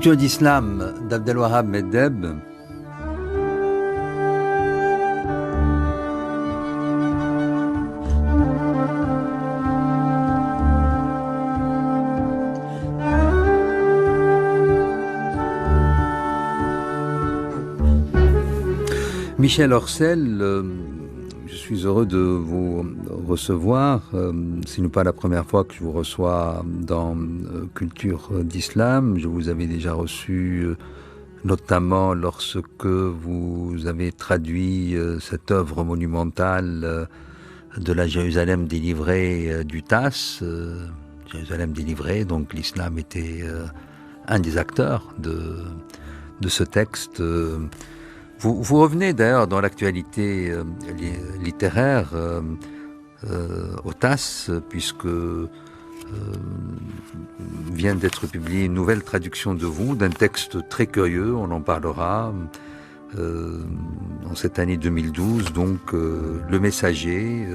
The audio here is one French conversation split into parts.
Culture d'Islam d'Abdelwahab Meddeb. Michel Orcel, je suis heureux de vous recevoir. Ce n'est pas la première fois que je vous reçois dans Culture d'Islam. Je vous avais déjà reçu notamment lorsque vous avez traduit cette œuvre monumentale de la Jérusalem délivrée du TASS. Jérusalem délivrée, donc l'islam était un des acteurs de ce texte. Vous revenez d'ailleurs dans l'actualité littéraire au TASS, puisque vient d'être publiée une nouvelle traduction de vous, d'un texte très curieux, on en parlera, en cette année 2012, donc Le Messager,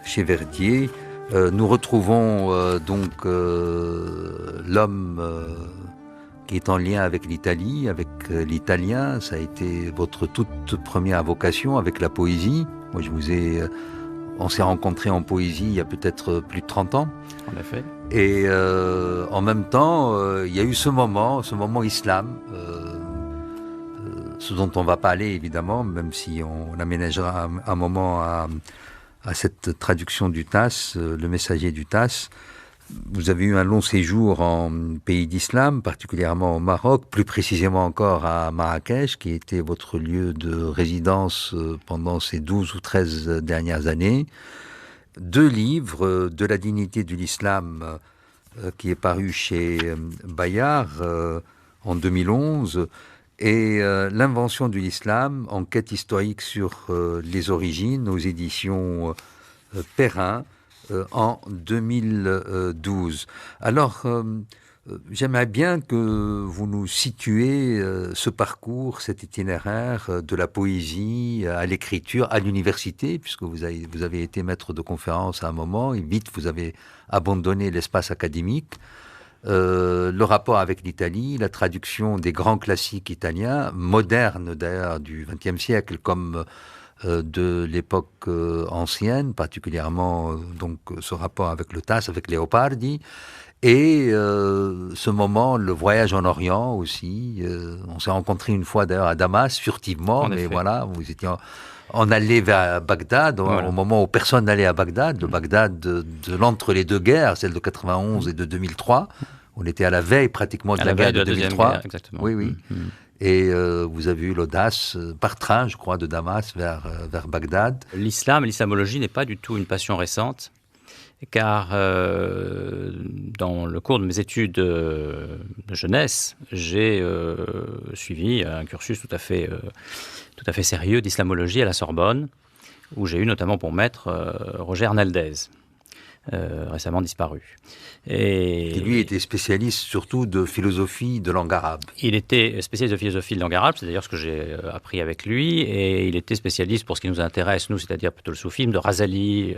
chez Verdier. Nous retrouvons donc l'homme qui est en lien avec l'Italie, avec l'italien. Ça a été votre toute première vocation avec la poésie. Moi, on s'est rencontrés en poésie il y a peut-être plus de 30 ans. En effet. Et en même temps, il y a eu ce moment islam, ce dont on va parler évidemment, même si on aménagera un moment à cette traduction du TASS, Le Messager du TASS. Vous avez eu un long séjour en pays d'islam, particulièrement au Maroc, plus précisément encore à Marrakech, qui était votre lieu de résidence pendant ces 12 ou 13 dernières années. 2 livres, De la dignité de l'islam, qui est paru chez Bayard en 2011, et L'invention de l'islam, enquête historique sur les origines, aux éditions Perrin, en 2012. Alors, j'aimerais bien que vous nous situiez ce parcours, cet itinéraire de la poésie à l'écriture, à l'université, puisque vous avez été maître de conférence à un moment, et vite vous avez abandonné l'espace académique. Le rapport avec l'Italie, la traduction des grands classiques italiens, modernes d'ailleurs du XXe siècle, comme de l'époque ancienne, particulièrement donc ce rapport avec le TASS, avec Leopardi, et ce moment, le voyage en Orient aussi. On s'est rencontrés une fois d'ailleurs à Damas, furtivement, mais voilà, vous étiez en allée vers Bagdad, au moment où personne n'allait à Bagdad, le Bagdad de l'entre-les-deux-guerres, celle de 91 et de 2003. On était à la veille pratiquement de la guerre de 2003. Guerre, exactement. Oui. Et vous avez eu l'audace, par train, je crois, de Damas vers Bagdad. L'islamologie n'est pas du tout une passion récente, car dans le cours de mes études de jeunesse, j'ai suivi un cursus tout à fait sérieux d'islamologie à la Sorbonne, où j'ai eu notamment pour maître Roger Arnaldez, récemment disparu. Qui lui était spécialiste surtout de philosophie de langue arabe. Il était spécialiste de philosophie de langue arabe, c'est d'ailleurs ce que j'ai appris avec lui, et il était spécialiste pour ce qui nous intéresse, nous, c'est-à-dire plutôt le soufisme, de Razali,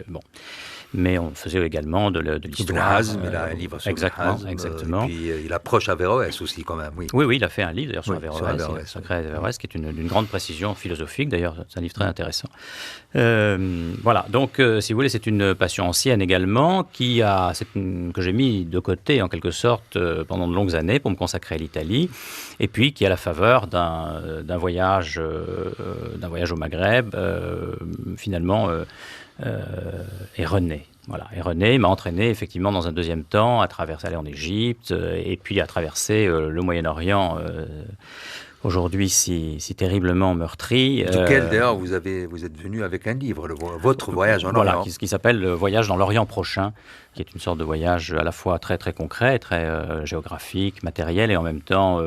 mais on faisait également de l'histoire. Hazm, il a un livre sur exactement. Et puis il approche Averroès aussi quand même. Oui, il a fait un livre d'ailleurs sur Averroès, Sacré Averroès, qui est d'une grande précision philosophique, d'ailleurs c'est un livre très intéressant. Voilà, donc si vous voulez, c'est une passion ancienne également, que j'ai mis de côté en quelque sorte pendant de longues années pour me consacrer à l'Italie, et puis qui à la faveur d'un voyage au Maghreb, finalement est rené. Voilà. Et René m'a entraîné effectivement dans un deuxième temps à aller en Égypte et puis à traverser le Moyen-Orient, aujourd'hui si terriblement meurtri. Duquel d'ailleurs vous êtes venu avec un livre, votre voyage en Orient. Voilà, qui s'appelle Le Voyage dans l'Orient prochain, qui est une sorte de voyage à la fois très très concret, très géographique, matériel, et en même temps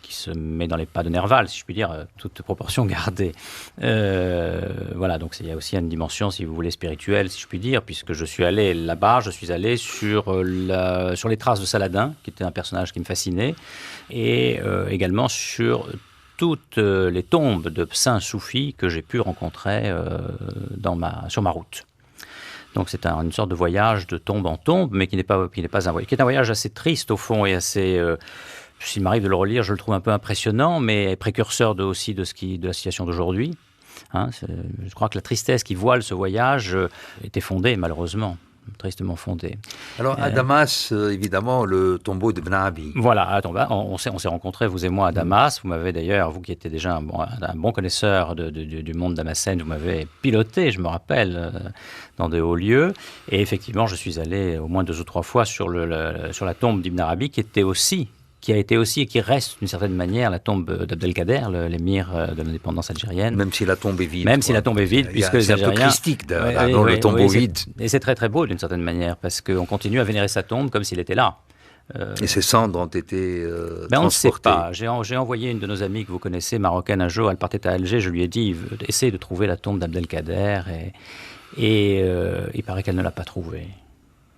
qui se met dans les pas de Nerval, si je puis dire, toute proportion gardée. Voilà, donc il y a aussi une dimension, si vous voulez, spirituelle, si je puis dire, puisque je suis allé là-bas, je suis allé sur les traces de Saladin, qui était un personnage qui me fascinait, et également sur toutes les tombes de saints soufis que j'ai pu rencontrer sur ma route. Donc c'est une sorte de voyage de tombe en tombe, mais qui n'est pas un voyage, qui est un voyage assez triste au fond et assez... s'il m'arrive de le relire, je le trouve un peu impressionnant, mais précurseur aussi de la situation d'aujourd'hui. Je crois que la tristesse qui voile ce voyage était fondée, malheureusement. Tristement fondée. Alors à Damas, évidemment, le tombeau de Ibn Arabi. Voilà, on s'est rencontrés, vous et moi, à Damas. Vous m'avez d'ailleurs, vous qui étiez déjà un bon connaisseur du monde damascène, vous m'avez piloté, je me rappelle, dans de hauts lieux. Et effectivement, je suis allé au moins 2 ou 3 fois sur la tombe d'Ibn Arabi, qui a été aussi et qui reste d'une certaine manière la tombe d'Abdelkader, l'émir de l'indépendance algérienne. Même si la tombe est vide. Même si la tombe est vide, puisque les Algériens... C'est un peu christique, le tombeau vide. Et c'est très très beau d'une certaine manière, parce qu'on continue à vénérer sa tombe comme s'il était là. Et ses cendres ont été transportées. On ne sait pas. J'ai envoyé une de nos amies que vous connaissez, marocaine, un jour, elle partait à Alger, je lui ai dit, essaye de trouver la tombe d'Abdelkader, et il paraît qu'elle ne l'a pas trouvée,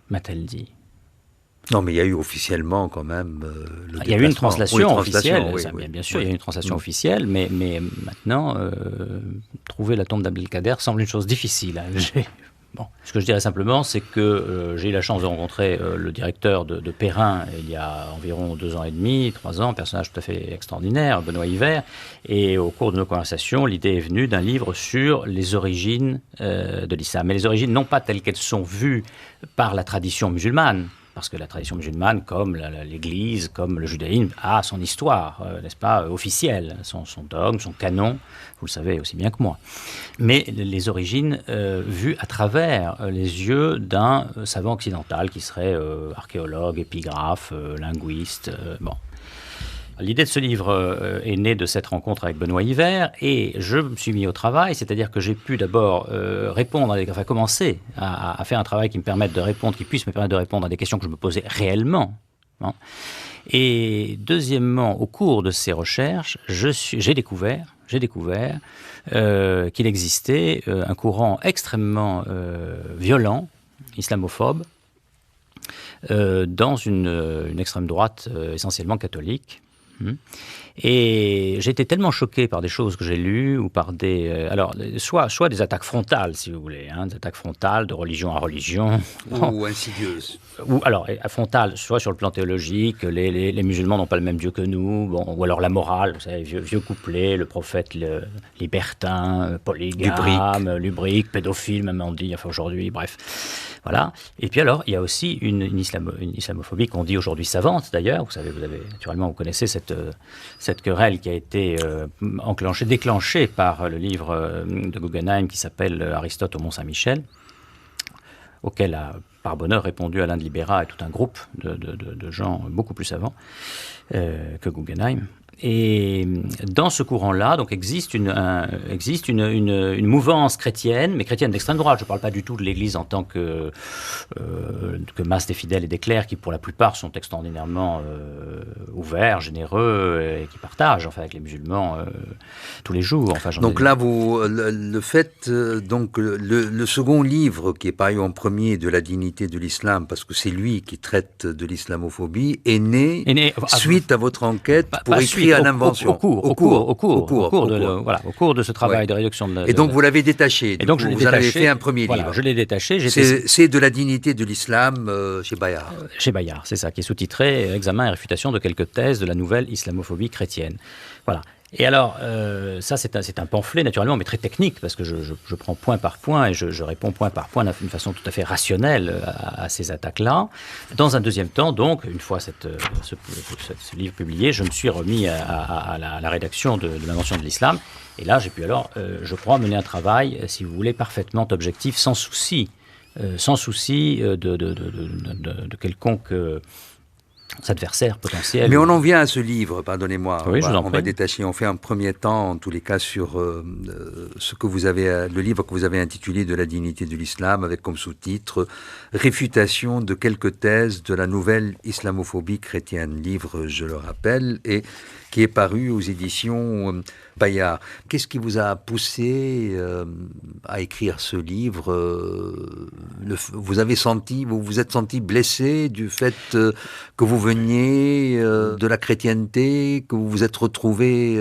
m'a-t-elle dit. Non, mais il y a eu officiellement quand même le Il y a eu une translation officielle, oui, bien sûr, il y a eu une translation officielle, mais maintenant, trouver la tombe d'Abdelkader semble une chose difficile à Alger. Bon. Ce que je dirais simplement, c'est que j'ai eu la chance de rencontrer le directeur de Perrin il y a environ 2 ans et demi, 3 ans, un personnage tout à fait extraordinaire, Benoît Hiver, et au cours de nos conversations, l'idée est venue d'un livre sur les origines de l'islam, mais les origines non pas telles qu'elles sont vues par la tradition musulmane, parce que la tradition musulmane, comme l'Église, comme le judaïsme, a son histoire, n'est-ce pas, officielle, son dogme, son canon, vous le savez aussi bien que moi. Mais les origines vues à travers les yeux d'un savant occidental qui serait archéologue, épigraphe, linguiste, bon. L'idée de ce livre est née de cette rencontre avec Benoît Hiver et je me suis mis au travail, c'est-à-dire que j'ai pu d'abord commencer à faire un travail qui puisse me permettre de répondre à des questions que je me posais réellement. Hein. Et deuxièmement, au cours de ces recherches, j'ai découvert qu'il existait un courant extrêmement violent, islamophobe, dans une extrême droite essentiellement catholique. Et j'ai été tellement choqué par des choses que j'ai lues ou par soit des attaques frontales, si vous voulez, des attaques frontales de religion à religion. Ou insidieuses. Ou alors frontales, soit sur le plan théologique, les musulmans n'ont pas le même Dieu que nous, ou alors la morale, vous savez, vieux couplet, le prophète libertin, polygame, lubrique, pédophile, même on dit, enfin aujourd'hui, bref. Voilà. Et puis alors, il y a aussi une islamophobie qu'on dit aujourd'hui savante, d'ailleurs. Vous savez, vous connaissez cette querelle qui a été déclenchée par le livre de Guggenheim qui s'appelle Aristote au Mont-Saint-Michel, auquel a par bonheur répondu Alain de Libera et tout un groupe de gens beaucoup plus savants que Guggenheim. Et dans ce courant-là, donc existe une mouvance chrétienne, mais chrétienne d'extrême droite. Je ne parle pas du tout de l'Église en tant que masse des fidèles et des clercs qui, pour la plupart, sont extraordinairement ouverts, généreux et qui partagent avec les musulmans tous les jours. Enfin, donc là, le fait, le second livre qui est paru en premier de la dignité de l'islam, parce que c'est lui qui traite de l'islamophobie, est né suite à votre enquête pour écrire à l'invention. Au cours de ce travail de réduction de... Et donc vous l'avez détaché. Et donc vous avez fait un premier livre. Je l'ai détaché. C'est de la dignité de l'islam chez Bayard. Chez Bayard, c'est ça, qui est sous-titré « Examen et réfutation de quelques thèses de la nouvelle islamophobie chrétienne ». Voilà. Et alors, ça c'est un pamphlet naturellement, mais très technique, parce que je prends point par point et je réponds point par point d'une façon tout à fait rationnelle à ces attaques-là. Dans un deuxième temps, donc, une fois ce livre publié, je me suis remis à la rédaction de l'invention de l'islam. Et là, j'ai pu alors, je crois, mener un travail, si vous voulez, parfaitement objectif, sans souci de quelconque... adversaire potentiel. Mais on en vient à ce livre, pardonnez-moi. Oui, on va détacher, on fait un premier temps, en tous les cas, sur le livre que vous avez intitulé « De la dignité de l'islam », avec comme sous-titre « Réfutation de quelques thèses de la nouvelle islamophobie chrétienne ». Livre, je le rappelle, et qui est paru aux éditions Bayard. Qu'est-ce qui vous a poussé à écrire ce livre vous vous êtes senti blessé du fait que vous veniez de la chrétienté, que vous vous êtes retrouvé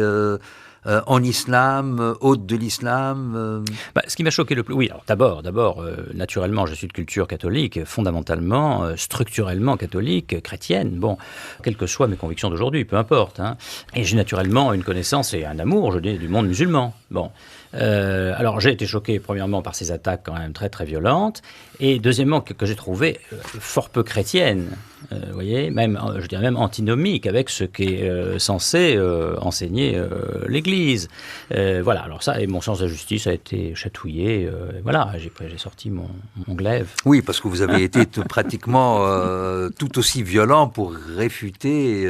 en islam, hôte de l'islam Ce qui m'a choqué le plus... Oui, alors d'abord, naturellement, je suis de culture catholique, fondamentalement, structurellement catholique, chrétienne, bon, quelles que soient mes convictions d'aujourd'hui, peu importe. Hein. Et j'ai naturellement une connaissance et un amour, je dis, du monde musulman. Bon. Alors j'ai été choqué premièrement par ces attaques quand même très très violentes et deuxièmement que j'ai trouvé fort peu chrétiennes, vous voyez, même je dirais même antinomique avec ce qu'est censé enseigner l'Église. Voilà, alors ça et mon sens de la justice a été chatouillé. Voilà, j'ai sorti mon glaive. Oui, parce que vous avez été pratiquement tout aussi violent pour réfuter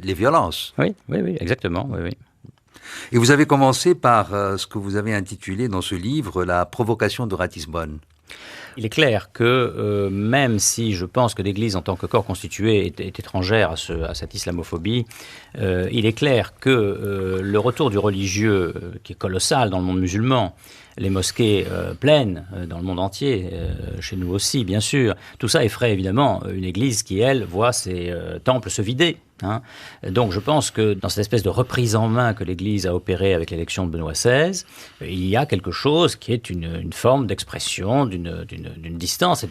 les violences. Oui, exactement, oui. Et vous avez commencé par ce que vous avez intitulé dans ce livre « La provocation de Ratisbonne ». Il est clair que même si je pense que l'Église en tant que corps constitué est étrangère à cette islamophobie, il est clair que le retour du religieux, qui est colossal dans le monde musulman, les mosquées pleines dans le monde entier, chez nous aussi bien sûr, tout ça effraie évidemment une Église qui, elle, voit ses temples se vider. Hein. Donc je pense que dans cette espèce de reprise en main que l'Église a opérée avec l'élection de Benoît XVI, il y a quelque chose qui est une forme d'expression d'une distance et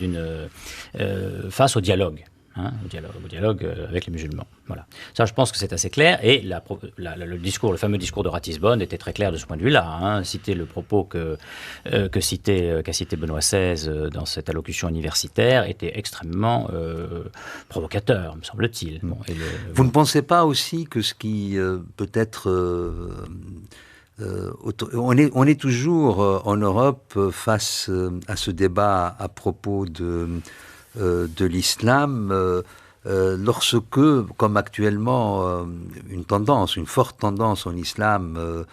face au dialogue. Hein, au dialogue avec les musulmans. Voilà. Ça, je pense que c'est assez clair. Et le fameux discours de Ratisbonne était très clair de ce point de vue-là. Hein. Citer le propos qu'a cité Benoît XVI dans cette allocution universitaire était extrêmement provocateur, me semble-t-il. Bon, Vous ne pensez pas aussi que ce qui peut-être... on est toujours en Europe face à ce débat à propos de l'islam, lorsque, comme actuellement, une forte tendance en islam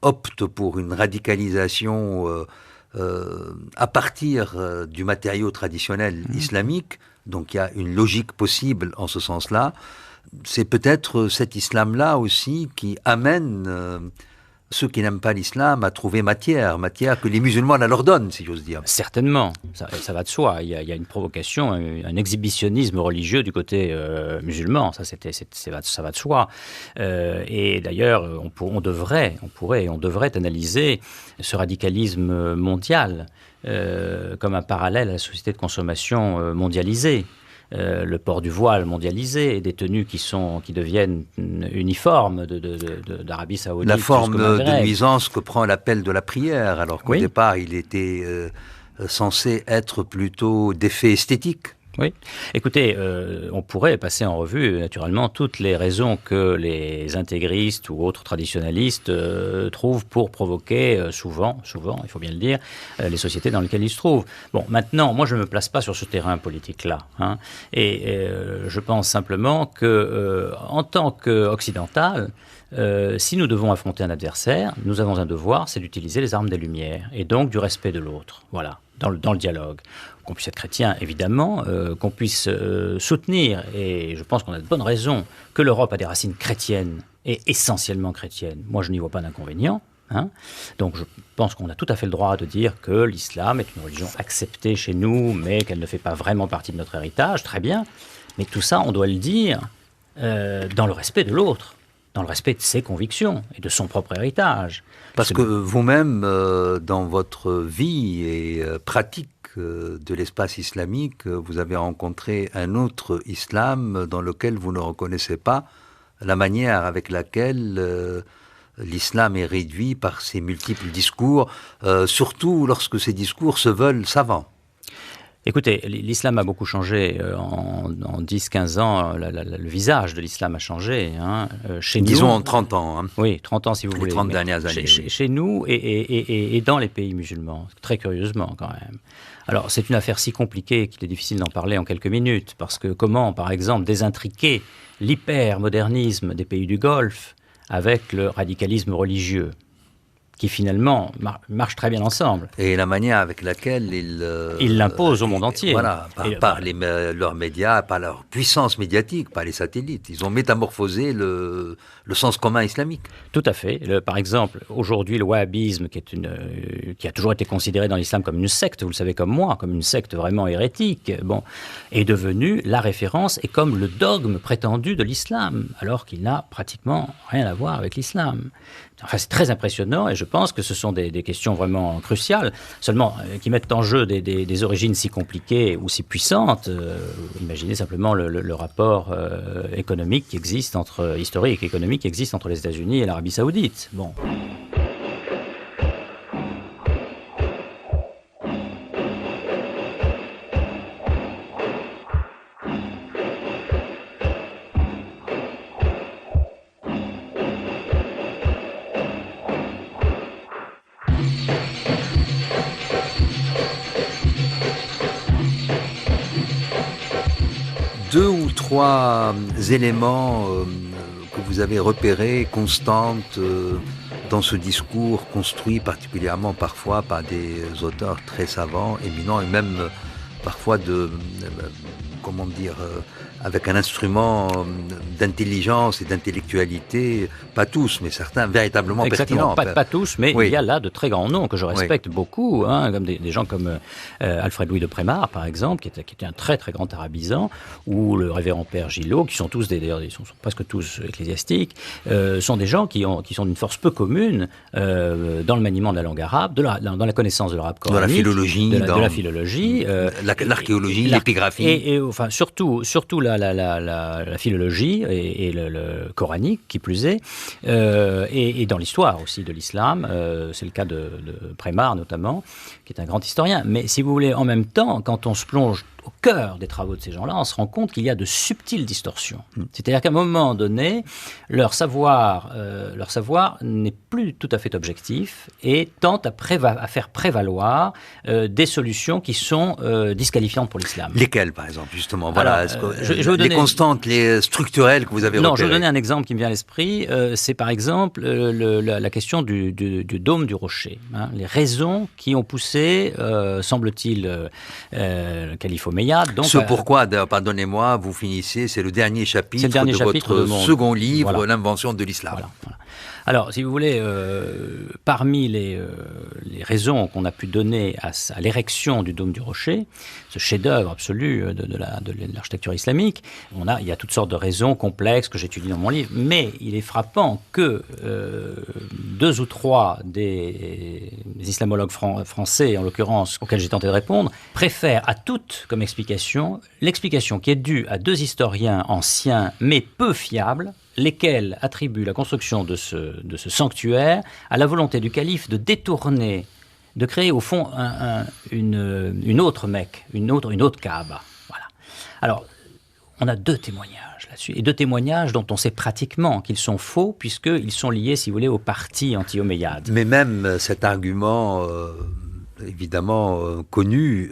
opte pour une radicalisation à partir du matériau traditionnel islamique, donc il y a une logique possible en ce sens-là. C'est peut-être cet islam-là aussi qui amène ceux qui n'aiment pas l'islam à trouver matière que les musulmans la leur donnent, si j'ose dire. Certainement, ça va de soi. Il y a une provocation, un exhibitionnisme religieux du côté musulman, ça va de soi. Et d'ailleurs, on devrait analyser ce radicalisme mondial comme un parallèle à la société de consommation mondialisée. Le port du voile mondialisé, des tenues qui deviennent uniformes d'Arabie Saoudite. La forme de nuisance que prend l'appel de la prière, alors qu'au départ il était censé être plutôt d'effet esthétique. Oui. Écoutez, on pourrait passer en revue, naturellement, toutes les raisons que les intégristes ou autres traditionnalistes trouvent pour provoquer, souvent, il faut bien le dire, les sociétés dans lesquelles ils se trouvent. Bon, maintenant, moi, je ne me place pas sur ce terrain politique-là. Hein, et je pense simplement que, en tant qu'occidental, si nous devons affronter un adversaire, nous avons un devoir, c'est d'utiliser les armes des Lumières, et donc du respect de l'autre. Voilà. Dans le dialogue. Qu'on puisse être chrétien, évidemment, qu'on puisse soutenir, et je pense qu'on a de bonnes raisons, que l'Europe a des racines chrétiennes, et essentiellement chrétiennes. Moi, je n'y vois pas d'inconvénient. Hein. Donc, je pense qu'on a tout à fait le droit de dire que l'islam est une religion acceptée chez nous, mais qu'elle ne fait pas vraiment partie de notre héritage. Très bien. Mais tout ça, on doit le dire dans le respect de l'autre, dans le respect de ses convictions et de son propre héritage. Parce que vous-même, dans votre vie et pratique de l'espace islamique, vous avez rencontré un autre islam dans lequel vous ne reconnaissez pas la manière avec laquelle l'islam est réduit par ses multiples discours, surtout lorsque ces discours se veulent savants. Écoutez, l'islam a beaucoup changé en 10-15 ans. Le visage de l'islam a changé. Hein. Disons en 30 ans. Hein. Oui, 30 ans si vous voulez. Les 30 dernières années. Chez nous et dans les pays musulmans, très curieusement quand même. Alors, c'est une affaire si compliquée qu'il est difficile d'en parler en quelques minutes. Parce que comment, par exemple, désintriquer l'hyper-modernisme des pays du Golfe avec le radicalisme religieux ? qui finalement marchent très bien ensemble. Et la manière avec laquelle ils l'imposent au monde entier. Voilà, par leurs médias, par leur puissance médiatique, par les satellites. Ils ont métamorphosé le sens commun islamique. Tout à fait. Par exemple, aujourd'hui, le wahhabisme, qui a toujours été considéré dans l'islam comme une secte, vous le savez comme moi, comme une secte vraiment hérétique, est devenu la référence et comme le dogme prétendu de l'islam, alors qu'il n'a pratiquement rien à voir avec l'islam. Enfin, c'est très impressionnant et je pense que ce sont des questions vraiment cruciales, seulement qui mettent en jeu des origines si compliquées ou si puissantes. Imaginez simplement le rapport économique qui existe historique et économique qui existe entre les États-Unis et l'Arabie Saoudite. Bon. Deux ou trois éléments que vous avez repérés, constantes, dans ce discours construit particulièrement parfois par des auteurs très savants, éminents, et même parfois avec un instrument d'intelligence et d'intellectualité, pas tous, mais certains, véritablement pertinents. Pas tous, mais oui. Il y a là de très grands noms que je respecte beaucoup, comme des gens comme Alfred Louis de Prémar, par exemple, qui était un très très grand arabisant, ou le révérend Père Gillot, qui sont tous, d'ailleurs, ils sont presque tous ecclésiastiques, sont des gens qui sont d'une force peu commune dans le maniement de la langue arabe, dans la connaissance de l'arabe coranique, dans la philologie, de la philologie, l'archéologie, l'épigraphie, et enfin surtout la philologie et le coranique, qui plus est, et dans l'histoire aussi de l'islam. C'est le cas de Prémar, notamment, qui est un grand historien. Mais si vous voulez, en même temps, quand on se plonge au cœur des travaux de ces gens-là, on se rend compte qu'il y a de subtiles distorsions. C'est-à-dire qu'à un moment donné, leur savoir n'est plus tout à fait objectif et tente à faire prévaloir des solutions qui sont disqualifiantes pour l'islam. Lesquelles, par exemple, justement? Voilà, alors, les constantes, les structurelles que vous avez repérées. Non, je vais vous donner un exemple qui me vient à l'esprit. C'est par exemple la question du dôme du rocher. Les raisons qui ont poussé, semble-t-il, le calife omeyyade. Donc, pourquoi, pardonnez-moi, vous finissez, c'est le dernier chapitre de votre second livre, voilà. L'invention de l'islam. Voilà. Alors, si vous voulez, parmi les raisons qu'on a pu donner à l'érection du Dôme du Rocher, ce chef-d'œuvre absolu de l'architecture islamique, il y a toutes sortes de raisons complexes que j'étudie dans mon livre, mais il est frappant que 2 ou 3 des islamologues français, en l'occurrence, auxquels j'ai tenté de répondre, préfèrent à toute comme explication l'explication qui est due à 2 historiens anciens, mais peu fiables, lesquels attribuent la construction de ce sanctuaire à la volonté du calife de détourner, de créer au fond une autre Mecque, une autre Kaaba. Voilà. Alors, on a 2 témoignages là-dessus, et 2 témoignages dont on sait pratiquement qu'ils sont faux, puisqu'ils sont liés, si vous voulez, au parti anti-omeyyade. Mais même cet argument... évidemment connu,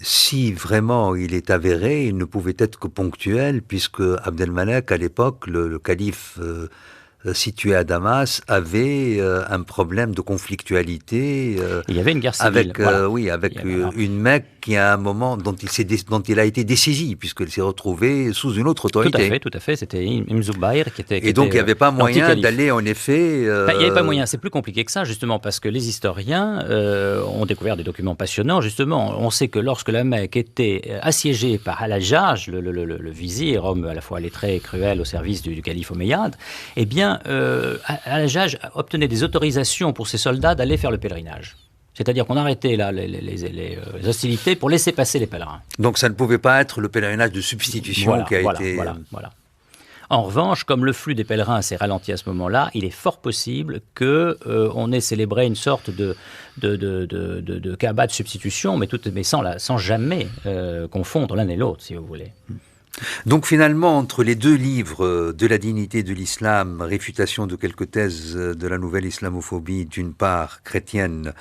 si vraiment il est avéré, il ne pouvait être que ponctuel, puisque Abdelmalek, à l'époque, le calife situé à Damas, avait un problème de conflictualité. Il y avait une guerre civile. Avec une Mecque qui, à un moment, dont il a été dessaisi, puisqu'il s'est retrouvé sous une autre autorité. Tout à fait. C'était Ibn Zubayr qui était. Et donc, il n'y avait pas moyen d'aller, en effet. Il n'y avait pas moyen. C'est plus compliqué que ça, justement, parce que les historiens ont découvert des documents passionnants. Justement, on sait que lorsque la Mecque était assiégée par Al-Hajjaj, le vizir, homme à la fois lettré et cruel au service du calife omeyyade, eh bien, Al-Hajjaj obtenait des autorisations pour ses soldats d'aller faire le pèlerinage. C'est-à-dire qu'on arrêtait là, les hostilités pour laisser passer les pèlerins. Donc ça ne pouvait pas être le pèlerinage de substitution qui a été... Voilà. En revanche, comme le flux des pèlerins s'est ralenti à ce moment-là, il est fort possible qu'on ait célébré une sorte de Kaaba de substitution, mais sans jamais confondre l'un et l'autre, si vous voulez. Donc finalement, entre les 2 livres de la dignité de l'islam, réfutation de quelques thèses de la nouvelle islamophobie, d'une part chrétienne,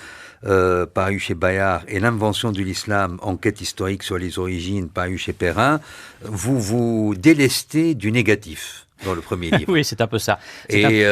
paru chez Bayard, et l'invention de l'islam, enquête historique sur les origines, paru chez Perrin, vous vous délestez du négatif. dans le premier livre. Oui, c'est un peu ça. Et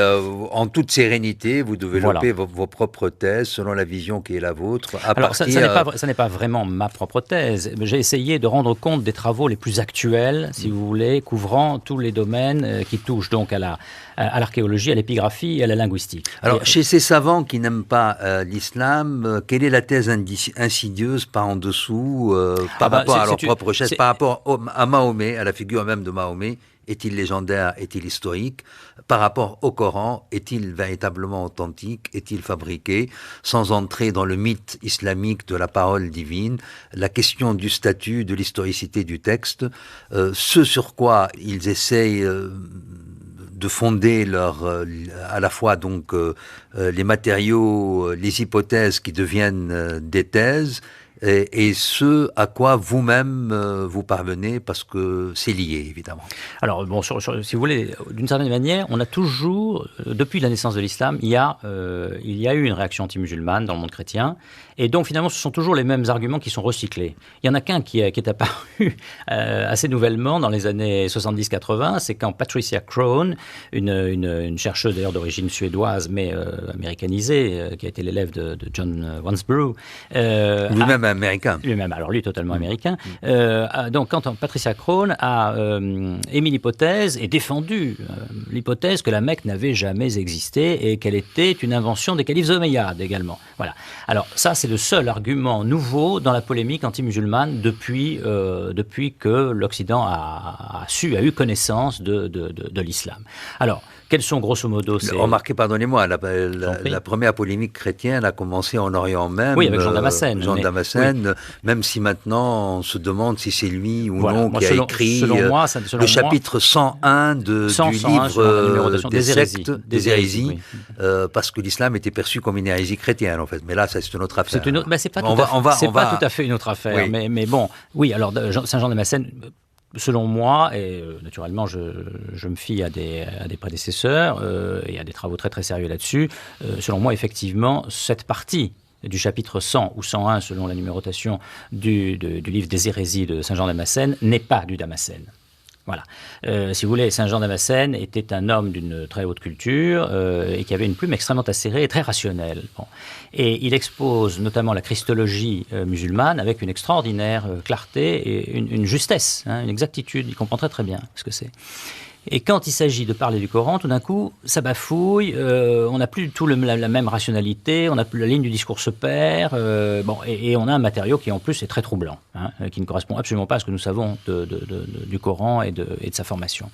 en toute sérénité, vous développez vos propres thèses selon la vision qui est la vôtre. Alors, ça n'est pas vraiment ma propre thèse. J'ai essayé de rendre compte des travaux les plus actuels, si vous voulez, couvrant tous les domaines qui touchent donc à l'archéologie, à l'épigraphie et à la linguistique. Alors, chez ces savants qui n'aiment pas l'islam, quelle est la thèse insidieuse par en dessous, par rapport à leur propre recherche, par rapport à Mahomet, à la figure même de Mahomet? Est-il légendaire? Est-il historique? Par rapport au Coran, est-il véritablement authentique? Est-il fabriqué? Sans entrer dans le mythe islamique de la parole divine, la question du statut, de l'historicité du texte, ce sur quoi ils essayent de fonder à la fois donc les matériaux, les hypothèses qui deviennent des thèses, et ce à quoi vous-même vous parvenez, parce que c'est lié, évidemment. Alors, bon, si vous voulez, d'une certaine manière, on a toujours, depuis la naissance de l'islam, il y a eu une réaction anti-musulmane dans le monde chrétien, et donc finalement, ce sont toujours les mêmes arguments qui sont recyclés. Il y en a qu'un qui est apparu assez nouvellement dans les années 70-80, c'est quand Patricia Crone, une chercheuse d'ailleurs d'origine suédoise, mais américanisée, qui a été l'élève de John Wansbrough, lui-même américain. Lui-même, alors lui totalement américain. Donc quand Patricia Crone a émis l'hypothèse et défendu l'hypothèse que la Mecque n'avait jamais existé et qu'elle était une invention des califes omeyyades également. Voilà. Alors ça, c'est le seul argument nouveau dans la polémique anti-musulmane depuis que l'Occident a eu connaissance de l'islam. Alors, quels sont grosso modo ces... Remarquez, pardonnez-moi, la première polémique chrétienne a commencé en Orient même. Oui, avec Jean Damascène. Oui. Même si maintenant on se demande si c'est lui ou non qui a écrit le chapitre 101 du livre des hérésies, parce que l'islam était perçu comme une hérésie chrétienne en fait. Mais là, ça c'est une autre affaire. C'est pas tout à fait une autre affaire. Oui. Mais bon, oui. Alors Saint Jean Damascène. Selon moi, et naturellement je me fie à des prédécesseurs et à des travaux très très sérieux là-dessus, selon moi effectivement cette partie du chapitre 100 ou 101 selon la numérotation du livre des hérésies de Saint Jean Damascène n'est pas du Damascène. Voilà. Si vous voulez, Saint Jean Damascène était un homme d'une très haute culture et qui avait une plume extrêmement acérée et très rationnelle. Bon. Et il expose notamment la christologie musulmane avec une extraordinaire clarté et une justesse, une exactitude. Il comprend très très bien ce que c'est. Et quand il s'agit de parler du Coran, tout d'un coup, ça bafouille, on n'a plus du tout la même rationalité, on n'a plus la ligne du discours se perd, et on a un matériau qui en plus est très troublant, qui ne correspond absolument pas à ce que nous savons du Coran et de sa formation.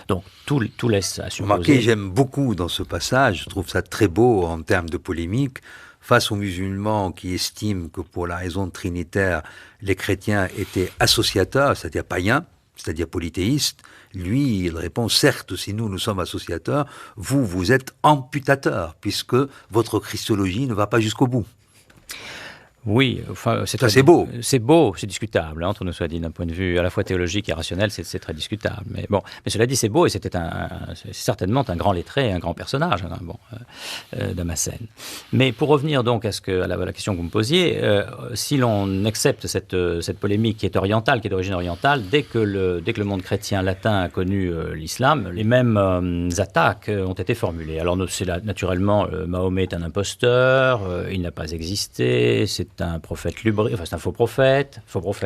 Donc tout laisse à supposer. Remarquez, j'aime beaucoup dans ce passage, je trouve ça très beau en termes de polémique, face aux musulmans qui estiment que pour la raison trinitaire, les chrétiens étaient associateurs, c'est-à-dire païens, c'est-à-dire polythéistes. Lui, il répond, certes, si nous sommes associateurs, vous êtes amputateurs, puisque votre christologie ne va pas jusqu'au bout. Oui, enfin, c'est beau. C'est beau, c'est discutable, entre nous soit dit, d'un point de vue à la fois théologique et rationnel, c'est très discutable. Mais bon, mais cela dit, c'est beau et c'est certainement un grand lettré, un grand personnage, Damascène. Mais pour revenir donc à la question que vous me posiez, si l'on accepte cette polémique qui est orientale, qui est d'origine orientale, dès que le monde chrétien latin a connu l'islam, les mêmes attaques ont été formulées. Alors naturellement, Mahomet est un imposteur, il n'a pas existé, c'est un prophète lubrique, enfin c'est un faux prophète,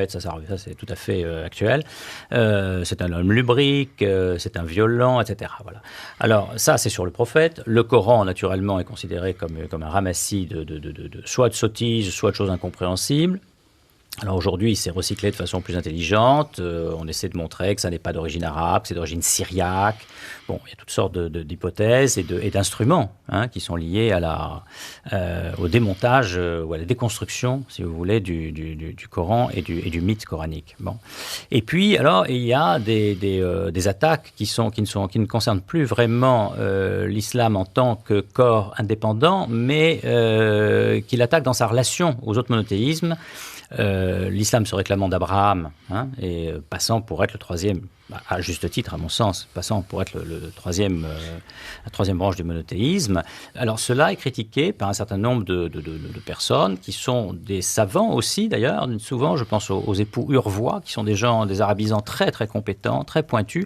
ça c'est tout à fait actuel, c'est un homme lubrique, c'est un violent, etc. Voilà. Alors ça c'est sur le prophète. Le Coran naturellement est considéré comme un ramassis soit de sottises, soit de choses incompréhensibles. Alors aujourd'hui, il s'est recyclé de façon plus intelligente. On essaie de montrer que ça n'est pas d'origine arabe, que c'est d'origine syriaque. Bon, il y a toutes sortes d'hypothèses et d'instruments qui sont liés au démontage ou à la déconstruction, si vous voulez, du Coran et du mythe coranique. Bon. Et puis, alors, il y a des attaques qui ne concernent plus vraiment l'islam en tant que corps indépendant, mais qui l'attaquent dans sa relation aux autres monothéismes. l'islam se réclamant d'Abraham, hein, et passant pour être le troisième, à juste titre à mon sens, passant pour être la troisième branche du monothéisme. Alors cela est critiqué par un certain nombre de personnes qui sont des savants aussi d'ailleurs, souvent je pense aux époux Urvois, qui sont des gens, des arabisants très très compétents, très pointus,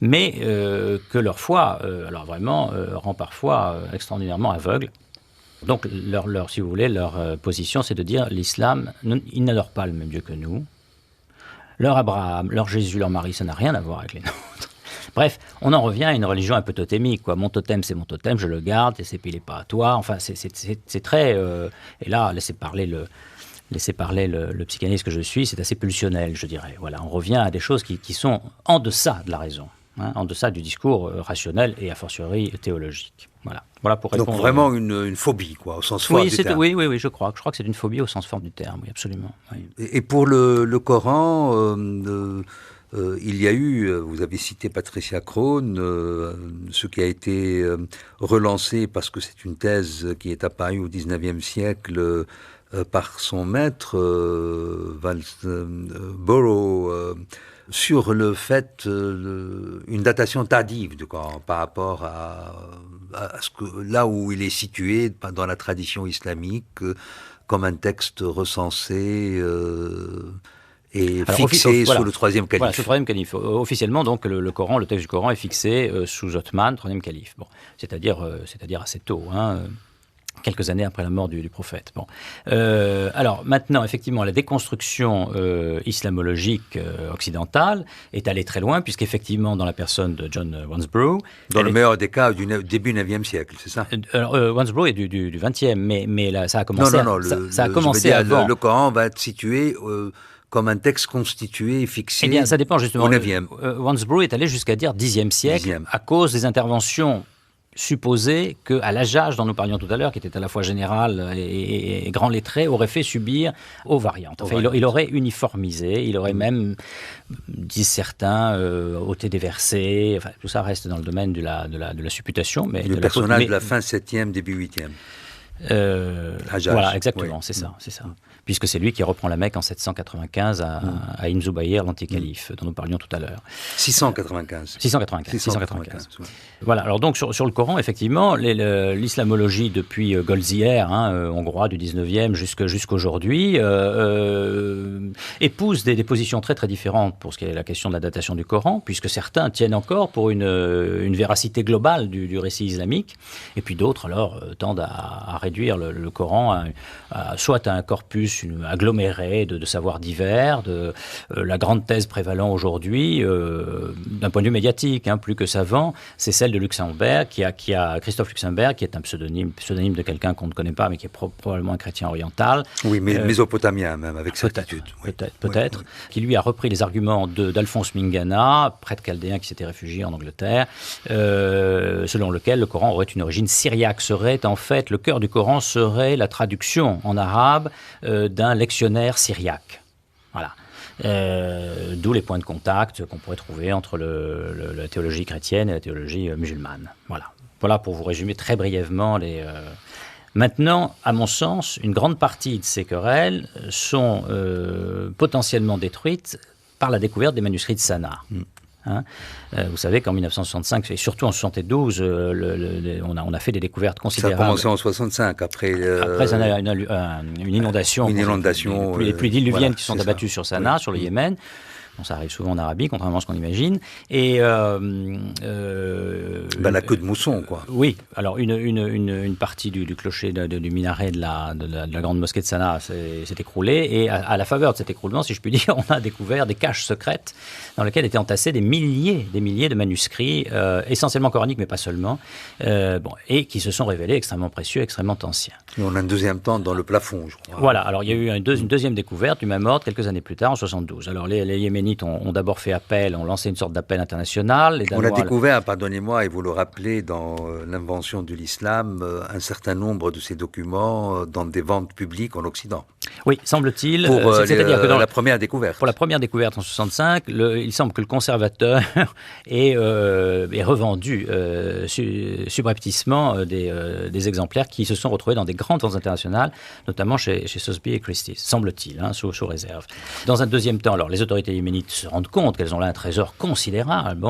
mais que leur foi, alors vraiment, rend parfois extraordinairement aveugle. Donc, si vous voulez, leur position, c'est de dire l'islam, ils n'adorent pas le même Dieu que nous. Leur Abraham, leur Jésus, leur Marie, ça n'a rien à voir avec les nôtres. Bref, on en revient à une religion un peu totémique, quoi. Mon totem, c'est mon totem, je le garde, et c'est pas à toi. Enfin, c'est très... et là, laissez parler le psychanalyste que je suis, c'est assez pulsionnel, je dirais. Voilà, on revient à des choses qui sont en deçà de la raison. Hein, en deçà du discours rationnel et a fortiori théologique. Voilà pour répondre. Donc vraiment une phobie, quoi, au sens fort du terme. Oui, je crois que c'est une phobie au sens fort du terme, oui, absolument. Oui. Et pour le Coran, il y a eu, vous avez cité Patricia Crone, ce qui a été relancé parce que c'est une thèse qui est apparue au XIXe siècle par son maître, Walsborough, sur le fait, une datation tardive du Coran par rapport à ce que, là où il est situé dans la tradition islamique, comme un texte recensé et fixé sous le troisième calife. Voilà, sous le troisième calife. Officiellement, donc, le texte du Coran est fixé sous Othman, troisième calife. Bon, c'est-à-dire assez tôt, hein, quelques années après la mort du prophète. Bon. Alors maintenant, effectivement, la déconstruction islamologique occidentale est allée très loin, puisqu'effectivement, dans la personne de John Walsborough... Dans le meilleur des cas, du début 9e siècle, c'est ça? Walsborough est du 20e, mais là, ça a commencé, ça a commencé avant. Le Coran va être situé... comme un texte constitué et fixé. Eh bien, ça dépend justement. Au 9e. Walsborough est allé jusqu'à dire 10e siècle, à cause des interventions supposées qu'à l'Hajjaj, dont nous parlions tout à l'heure, qui était à la fois général et grand lettré, aurait fait subir aux variantes. Enfin, il aurait uniformisé, il aurait même, disent certains, ôté des versets. Enfin, tout ça reste dans le domaine de la supputation. Mais le personnage de la fin 7e, début 8e. Voilà, exactement, c'est ça. Puisque c'est lui qui reprend la Mecque en 795 à Ibn Zubayr, l'anticalife, dont nous parlions tout à l'heure. 695. Ouais. Voilà, alors donc sur le Coran, effectivement, l'islamologie depuis Goldziher, hongrois du 19e jusqu'aujourd'hui, épouse des positions très très différentes pour ce qui est la question de la datation du Coran, puisque certains tiennent encore pour une véracité globale du récit islamique, et puis d'autres alors tendent à réduire le Coran soit à un corpus aggloméré de savoirs divers, de la grande thèse prévalant aujourd'hui, d'un point de vue médiatique, plus que savant, c'est celle de Luxembourg, Christophe Luxembourg, qui est un pseudonyme de quelqu'un qu'on ne connaît pas, mais qui est probablement un chrétien oriental. Oui, mais mésopotamien même, avec certitude. Peut-être, qui lui a repris les arguments d'Alphonse Mingana, prêtre chaldéen qui s'était réfugié en Angleterre, selon lequel le Coran aurait une origine syriaque, serait en fait, le cœur du Coran serait la traduction en arabe d'un lectionnaire syriaque. Voilà. D'où les points de contact qu'on pourrait trouver entre la théologie chrétienne et la théologie musulmane. Voilà pour vous résumer très brièvement les... Maintenant, à mon sens, une grande partie de ces querelles sont potentiellement détruites par la découverte des manuscrits de Sanaa. Vous savez qu'en 1965 et surtout en 1972, on a fait des découvertes considérables. Ça a commencé en 1965, après une inondation. Les pluies diluviennes qui sont abattues sur Sanaa, sur le Yémen. Bon, ça arrive souvent en Arabie, contrairement à ce qu'on imagine. Et la queue de mousson, quoi. Oui. Alors une partie du clocher du minaret de la grande mosquée de Sanaa s'est écroulée, et à la faveur de cet écroulement, si je puis dire, on a découvert des caches secrètes dans lesquelles étaient entassés des milliers de manuscrits, essentiellement coraniques, mais pas seulement, et qui se sont révélés extrêmement précieux, extrêmement anciens. Et on a un deuxième temps dans le plafond, je crois. Voilà. Alors il y a eu une deuxième découverte du même ordre quelques années plus tard, en 1972. Alors les Yéménites ont d'abord fait appel, ont lancé une sorte d'appel international. On a découvert, pardonnez-moi, et vous le rappelez, dans l'invention de l'islam, un certain nombre de ces documents dans des ventes publiques en Occident. Oui, semble-t-il. C'est-à-dire que dans la première découverte. Pour la première découverte en 65, il semble que le conservateur ait revendu subrepticement des exemplaires qui se sont retrouvés dans des grandes ventes internationales, notamment chez Sotheby et Christie's, semble-t-il, sous réserve. Dans un deuxième temps, alors, les autorités yéménites se rendent compte qu'elles ont là un trésor considérable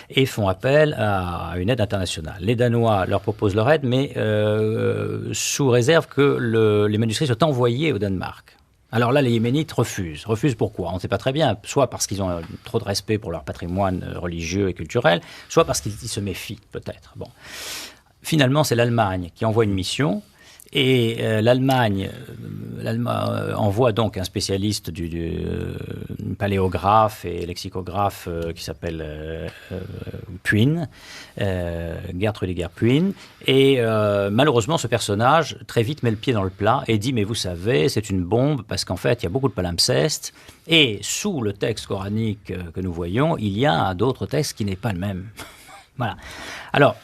et font appel à une aide internationale. Les Danois leur proposent leur aide, mais sous réserve que les manuscrits soient envoyés au Danemark. Alors là, les Yéménites refusent. Refusent pourquoi? On ne sait pas très bien. Soit parce qu'ils ont trop de respect pour leur patrimoine religieux et culturel, soit parce qu'ils se méfient, peut-être. Bon. Finalement, c'est l'Allemagne qui envoie une mission. Et l'Allemagne envoie donc un spécialiste du paléographe et lexicographe qui s'appelle Puin, Gerd Rüdiger Puin. Et malheureusement, ce personnage, très vite, met le pied dans le plat et dit « Mais vous savez, c'est une bombe parce qu'en fait, il y a beaucoup de palimpsestes. Et sous le texte coranique que nous voyons, il y a d'autres textes qui n'est pas le même. » Voilà. Alors,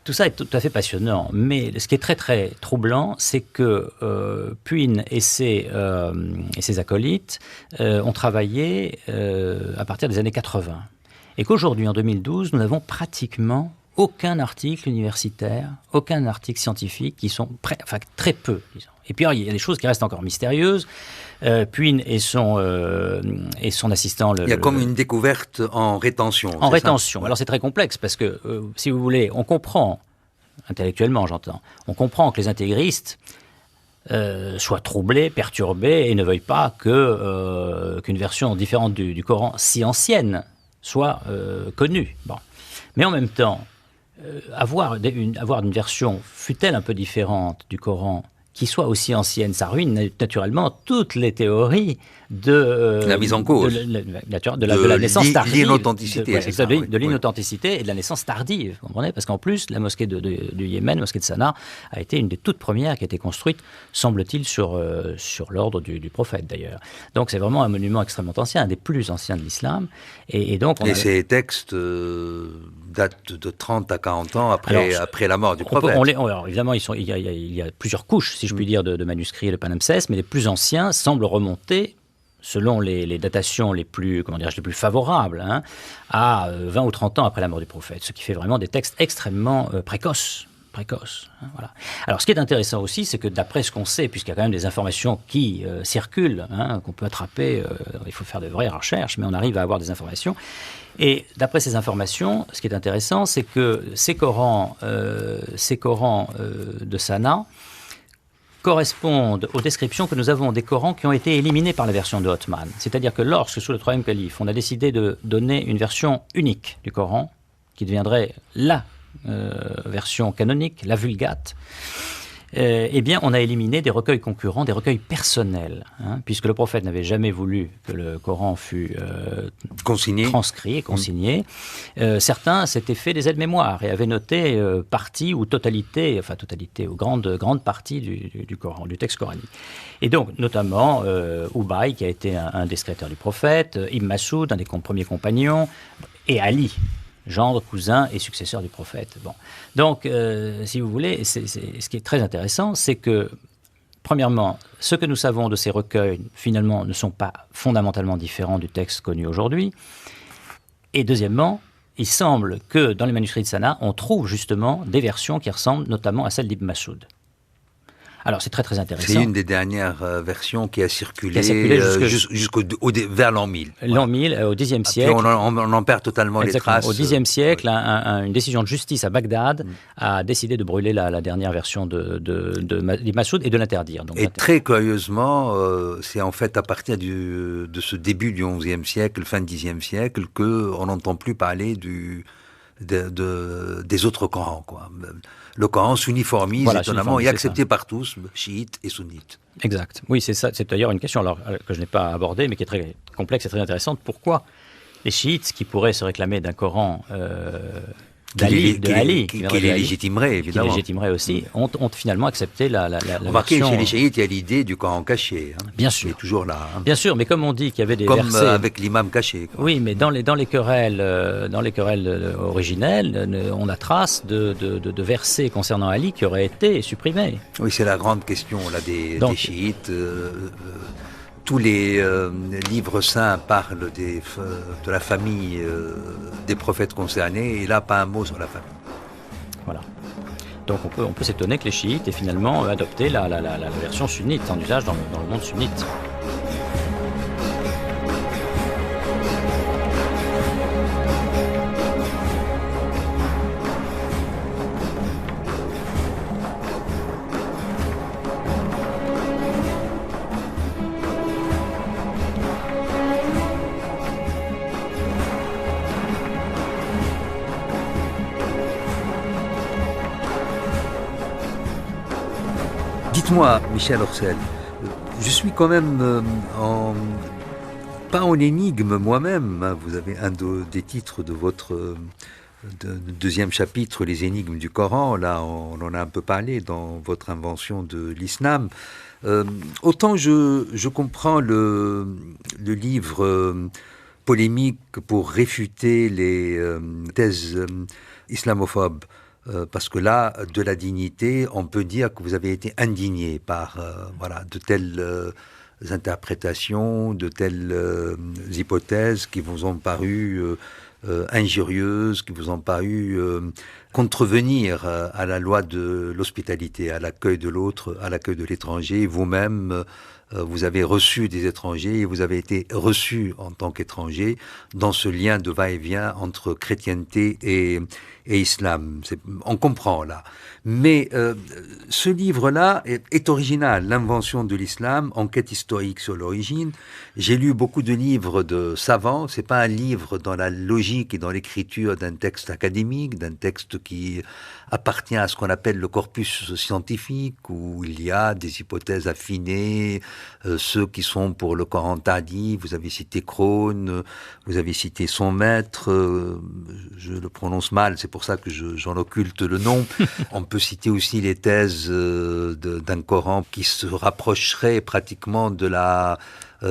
tout ça est tout à fait passionnant, mais ce qui est très très troublant, c'est que Puin et ses acolytes ont travaillé à partir des années 80. Et qu'aujourd'hui, en 2012, nous n'avons pratiquement aucun article universitaire, aucun article scientifique qui sont très peu, disons. Et puis alors, il y a des choses qui restent encore mystérieuses. Puin et son assistant... Il y a comme une découverte en rétention. En rétention. Alors c'est très complexe parce que, si vous voulez, on comprend, intellectuellement j'entends, on comprend que les intégristes soient troublés, perturbés et ne veuillent pas qu'une version différente du Coran si ancienne soit connue. Bon. Mais en même temps, avoir une version, fût-elle un peu différente du Coran, qui soit aussi ancienne, ça ruine naturellement toutes les théories de la mise en cause, de la naissance tardive, de l'inauthenticité et de la naissance tardive, vous comprenez? Parce qu'en plus, la mosquée du Yémen, la mosquée de Sanaa, a été une des toutes premières qui a été construite, semble-t-il, sur l'ordre du prophète d'ailleurs. Donc c'est vraiment un monument extrêmement ancien, un des plus anciens de l'islam. Et ces textes datent de 30 à 40 ans après la mort du prophète. Alors, évidemment, il y a plusieurs couches, si je puis dire, de manuscrits et de palimpsestes, mais les plus anciens semblent remonter, selon les datations les plus favorables, à 20 ou 30 ans après la mort du prophète, ce qui fait vraiment des textes extrêmement précoces. Voilà. Alors, ce qui est intéressant aussi, c'est que d'après ce qu'on sait, puisqu'il y a quand même des informations qui circulent, qu'on peut attraper, il faut faire de vraies recherches, mais on arrive à avoir des informations. Et d'après ces informations, ce qui est intéressant, c'est que ces Corans de Sanaa correspondent aux descriptions que nous avons des Corans qui ont été éliminés par la version de Othman. C'est-à-dire que lorsque, sous le troisième calife, on a décidé de donner une version unique du Coran, qui deviendrait la version canonique, la Vulgate, eh bien, on a éliminé des recueils concurrents, des recueils personnels, puisque le prophète n'avait jamais voulu que le Coran fût transcrit et consigné. Certains s'étaient fait des aides-mémoires et avaient noté partie ou totalité ou grande partie du Coran, du texte coranique. Et donc, notamment, Ubay, qui a été un des secrétaires du prophète, Ibn Mas'ud, un des premiers compagnons, et Ali, gendre, cousin et successeur du prophète. Bon. Donc, si vous voulez, ce qui est très intéressant, c'est que, premièrement, ce que nous savons de ces recueils, finalement, ne sont pas fondamentalement différents du texte connu aujourd'hui. Et deuxièmement, il semble que dans les manuscrits de Sanaa, on trouve justement des versions qui ressemblent notamment à celle d'Ibn Mas'ud. Alors, c'est très, très intéressant. C'est une des dernières versions qui a circulé vers l'an 1000. L'an 1000, au Xe siècle. On en perd totalement les traces. Au Xe siècle, une décision de justice à Bagdad a décidé de brûler la dernière version de Mas'ud et de l'interdire. Et très curieusement, c'est en fait à partir de ce début du XIe siècle, fin du Xe siècle, qu'on n'entend plus parler des autres Corans, quoi. Le Coran s'uniformise étonnamment et est accepté par tous, chiites et sunnites. Exact. Oui, c'est ça. C'est d'ailleurs une question que je n'ai pas abordée, mais qui est très complexe et très intéressante. Pourquoi les chiites, qui pourraient se réclamer d'un Coran Ali, qui les légitimerait, évidemment. Qui les légitimerait aussi, ont finalement accepté la Remarquez, version... chez les chiites, il y a l'idée du Coran caché. Bien sûr. Qui est toujours là. Bien sûr, mais comme on dit qu'il y avait des versets... Comme avec l'imam caché. Oui, mais dans les querelles originelles, on a trace de versets concernant Ali qui auraient été supprimés. Oui, c'est la grande question là, des chiites. Tous les livres saints parlent de la famille des prophètes concernés, et là, pas un mot sur la famille. Voilà. Donc on peut s'étonner que les chiites aient finalement adopté la version sunnite en usage dans le monde sunnite. Dites-moi, Michel Orcel, je suis quand même pas en énigme moi-même. Hein. Vous avez un des titres de votre deuxième chapitre, Les énigmes du Coran. Là, on en a un peu parlé dans votre invention de l'islam. Autant je comprends le livre polémique pour réfuter les thèses islamophobes. Parce que là, de la dignité, on peut dire que vous avez été indigné par de telles interprétations, de telles hypothèses qui vous ont paru injurieuses, qui vous ont paru contrevenir à la loi de l'hospitalité, à l'accueil de l'autre, à l'accueil de l'étranger. Vous-même, vous avez reçu des étrangers et vous avez été reçu en tant qu'étranger dans ce lien de va-et-vient entre chrétienté et islam. On comprend là. Mais ce livre-là est original, L'invention de l'islam, enquête historique sur l'origine. J'ai lu beaucoup de livres de savants. C'est pas un livre dans la logique et dans l'écriture d'un texte académique, d'un texte qui appartient à ce qu'on appelle le corpus scientifique, où il y a des hypothèses affinées, ceux qui sont pour le Coran tardif. Vous avez cité Crone, vous avez cité son maître, je le prononce mal, c'est pour ça que j'en occulte le nom. On peut citer aussi les thèses d'un Coran qui se rapprocherait pratiquement de la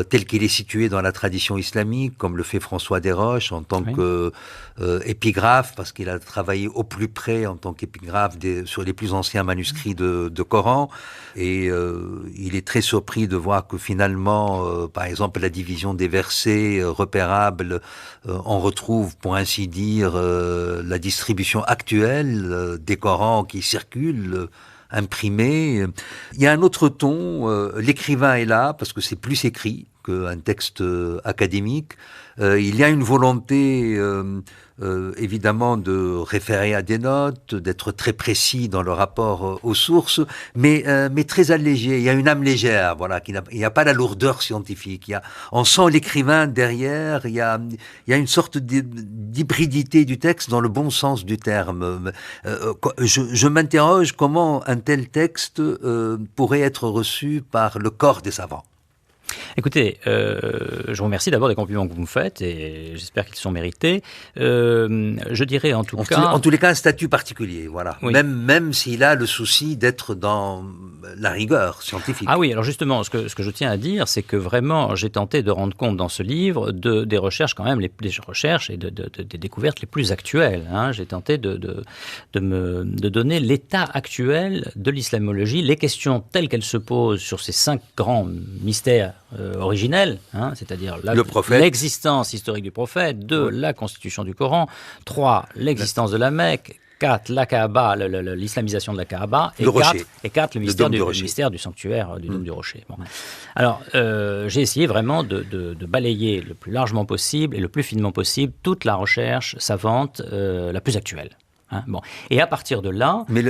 tel qu'il est situé dans la tradition islamique, comme le fait François Desroches en tant qu'épigraphe, parce qu'il a travaillé au plus près en tant qu'épigraphe sur les plus anciens manuscrits de Coran. Et il est très surpris de voir que finalement, par exemple, la division des versets repérables, on retrouve, pour ainsi dire, la distribution actuelle des Corans qui circulent, imprimé. Il y a un autre ton, l'écrivain est là, parce que c'est plus écrit qu'un texte académique. Il y a une volonté, évidemment, de référer à des notes, d'être très précis dans le rapport aux sources, mais très allégé. Il y a une âme légère, voilà, il n'y a pas la lourdeur scientifique. On sent l'écrivain derrière, il y a une sorte d'hybridité du texte dans le bon sens du terme. Je m'interroge comment un tel texte pourrait être reçu par le corps des savants. Écoutez, je vous remercie d'abord des compliments que vous me faites et j'espère qu'ils sont mérités. Je dirais en tous cas un statut particulier, voilà. Oui. Même s'il a le souci d'être dans la rigueur scientifique. Ah oui, alors justement, ce que je tiens à dire, c'est que vraiment, j'ai tenté de rendre compte dans ce livre des recherches quand même, des recherches et des découvertes les plus actuelles. Hein. J'ai tenté de donner l'état actuel de l'islamologie, les questions telles qu'elles se posent sur ces 5 grands mystères originel, hein, c'est-à-dire l'existence historique du prophète, 2, la constitution du Coran, 3, l'existence de la Mecque, 4, la Kaaba, l'islamisation de la Kaaba, et 4, le mystère du sanctuaire du Dôme du Rocher. Bon. Alors, j'ai essayé vraiment de balayer le plus largement possible et le plus finement possible toute la recherche savante la plus actuelle. Hein, bon. Et à partir de là... Mais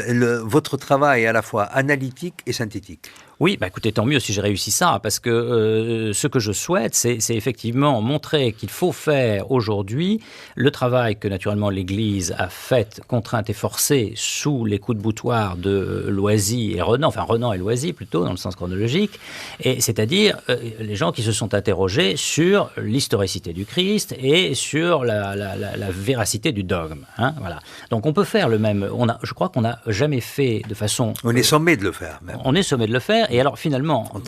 votre travail est à la fois analytique et synthétique. Oui, écoutez, tant mieux si j'ai réussi ça, parce que ce que je souhaite, c'est effectivement montrer qu'il faut faire aujourd'hui le travail que naturellement l'Église a fait, contrainte et forcée, sous les coups de boutoir de Loisy et Renan, enfin Renan et Loisy plutôt, dans le sens chronologique, et c'est-à-dire les gens qui se sont interrogés sur l'historicité du Christ et sur la véracité du dogme. Hein, voilà. Donc on peut faire le même, je crois qu'on n'a jamais fait de façon... On est sommé de le faire, même. On est sommé de le faire. Et alors finalement, on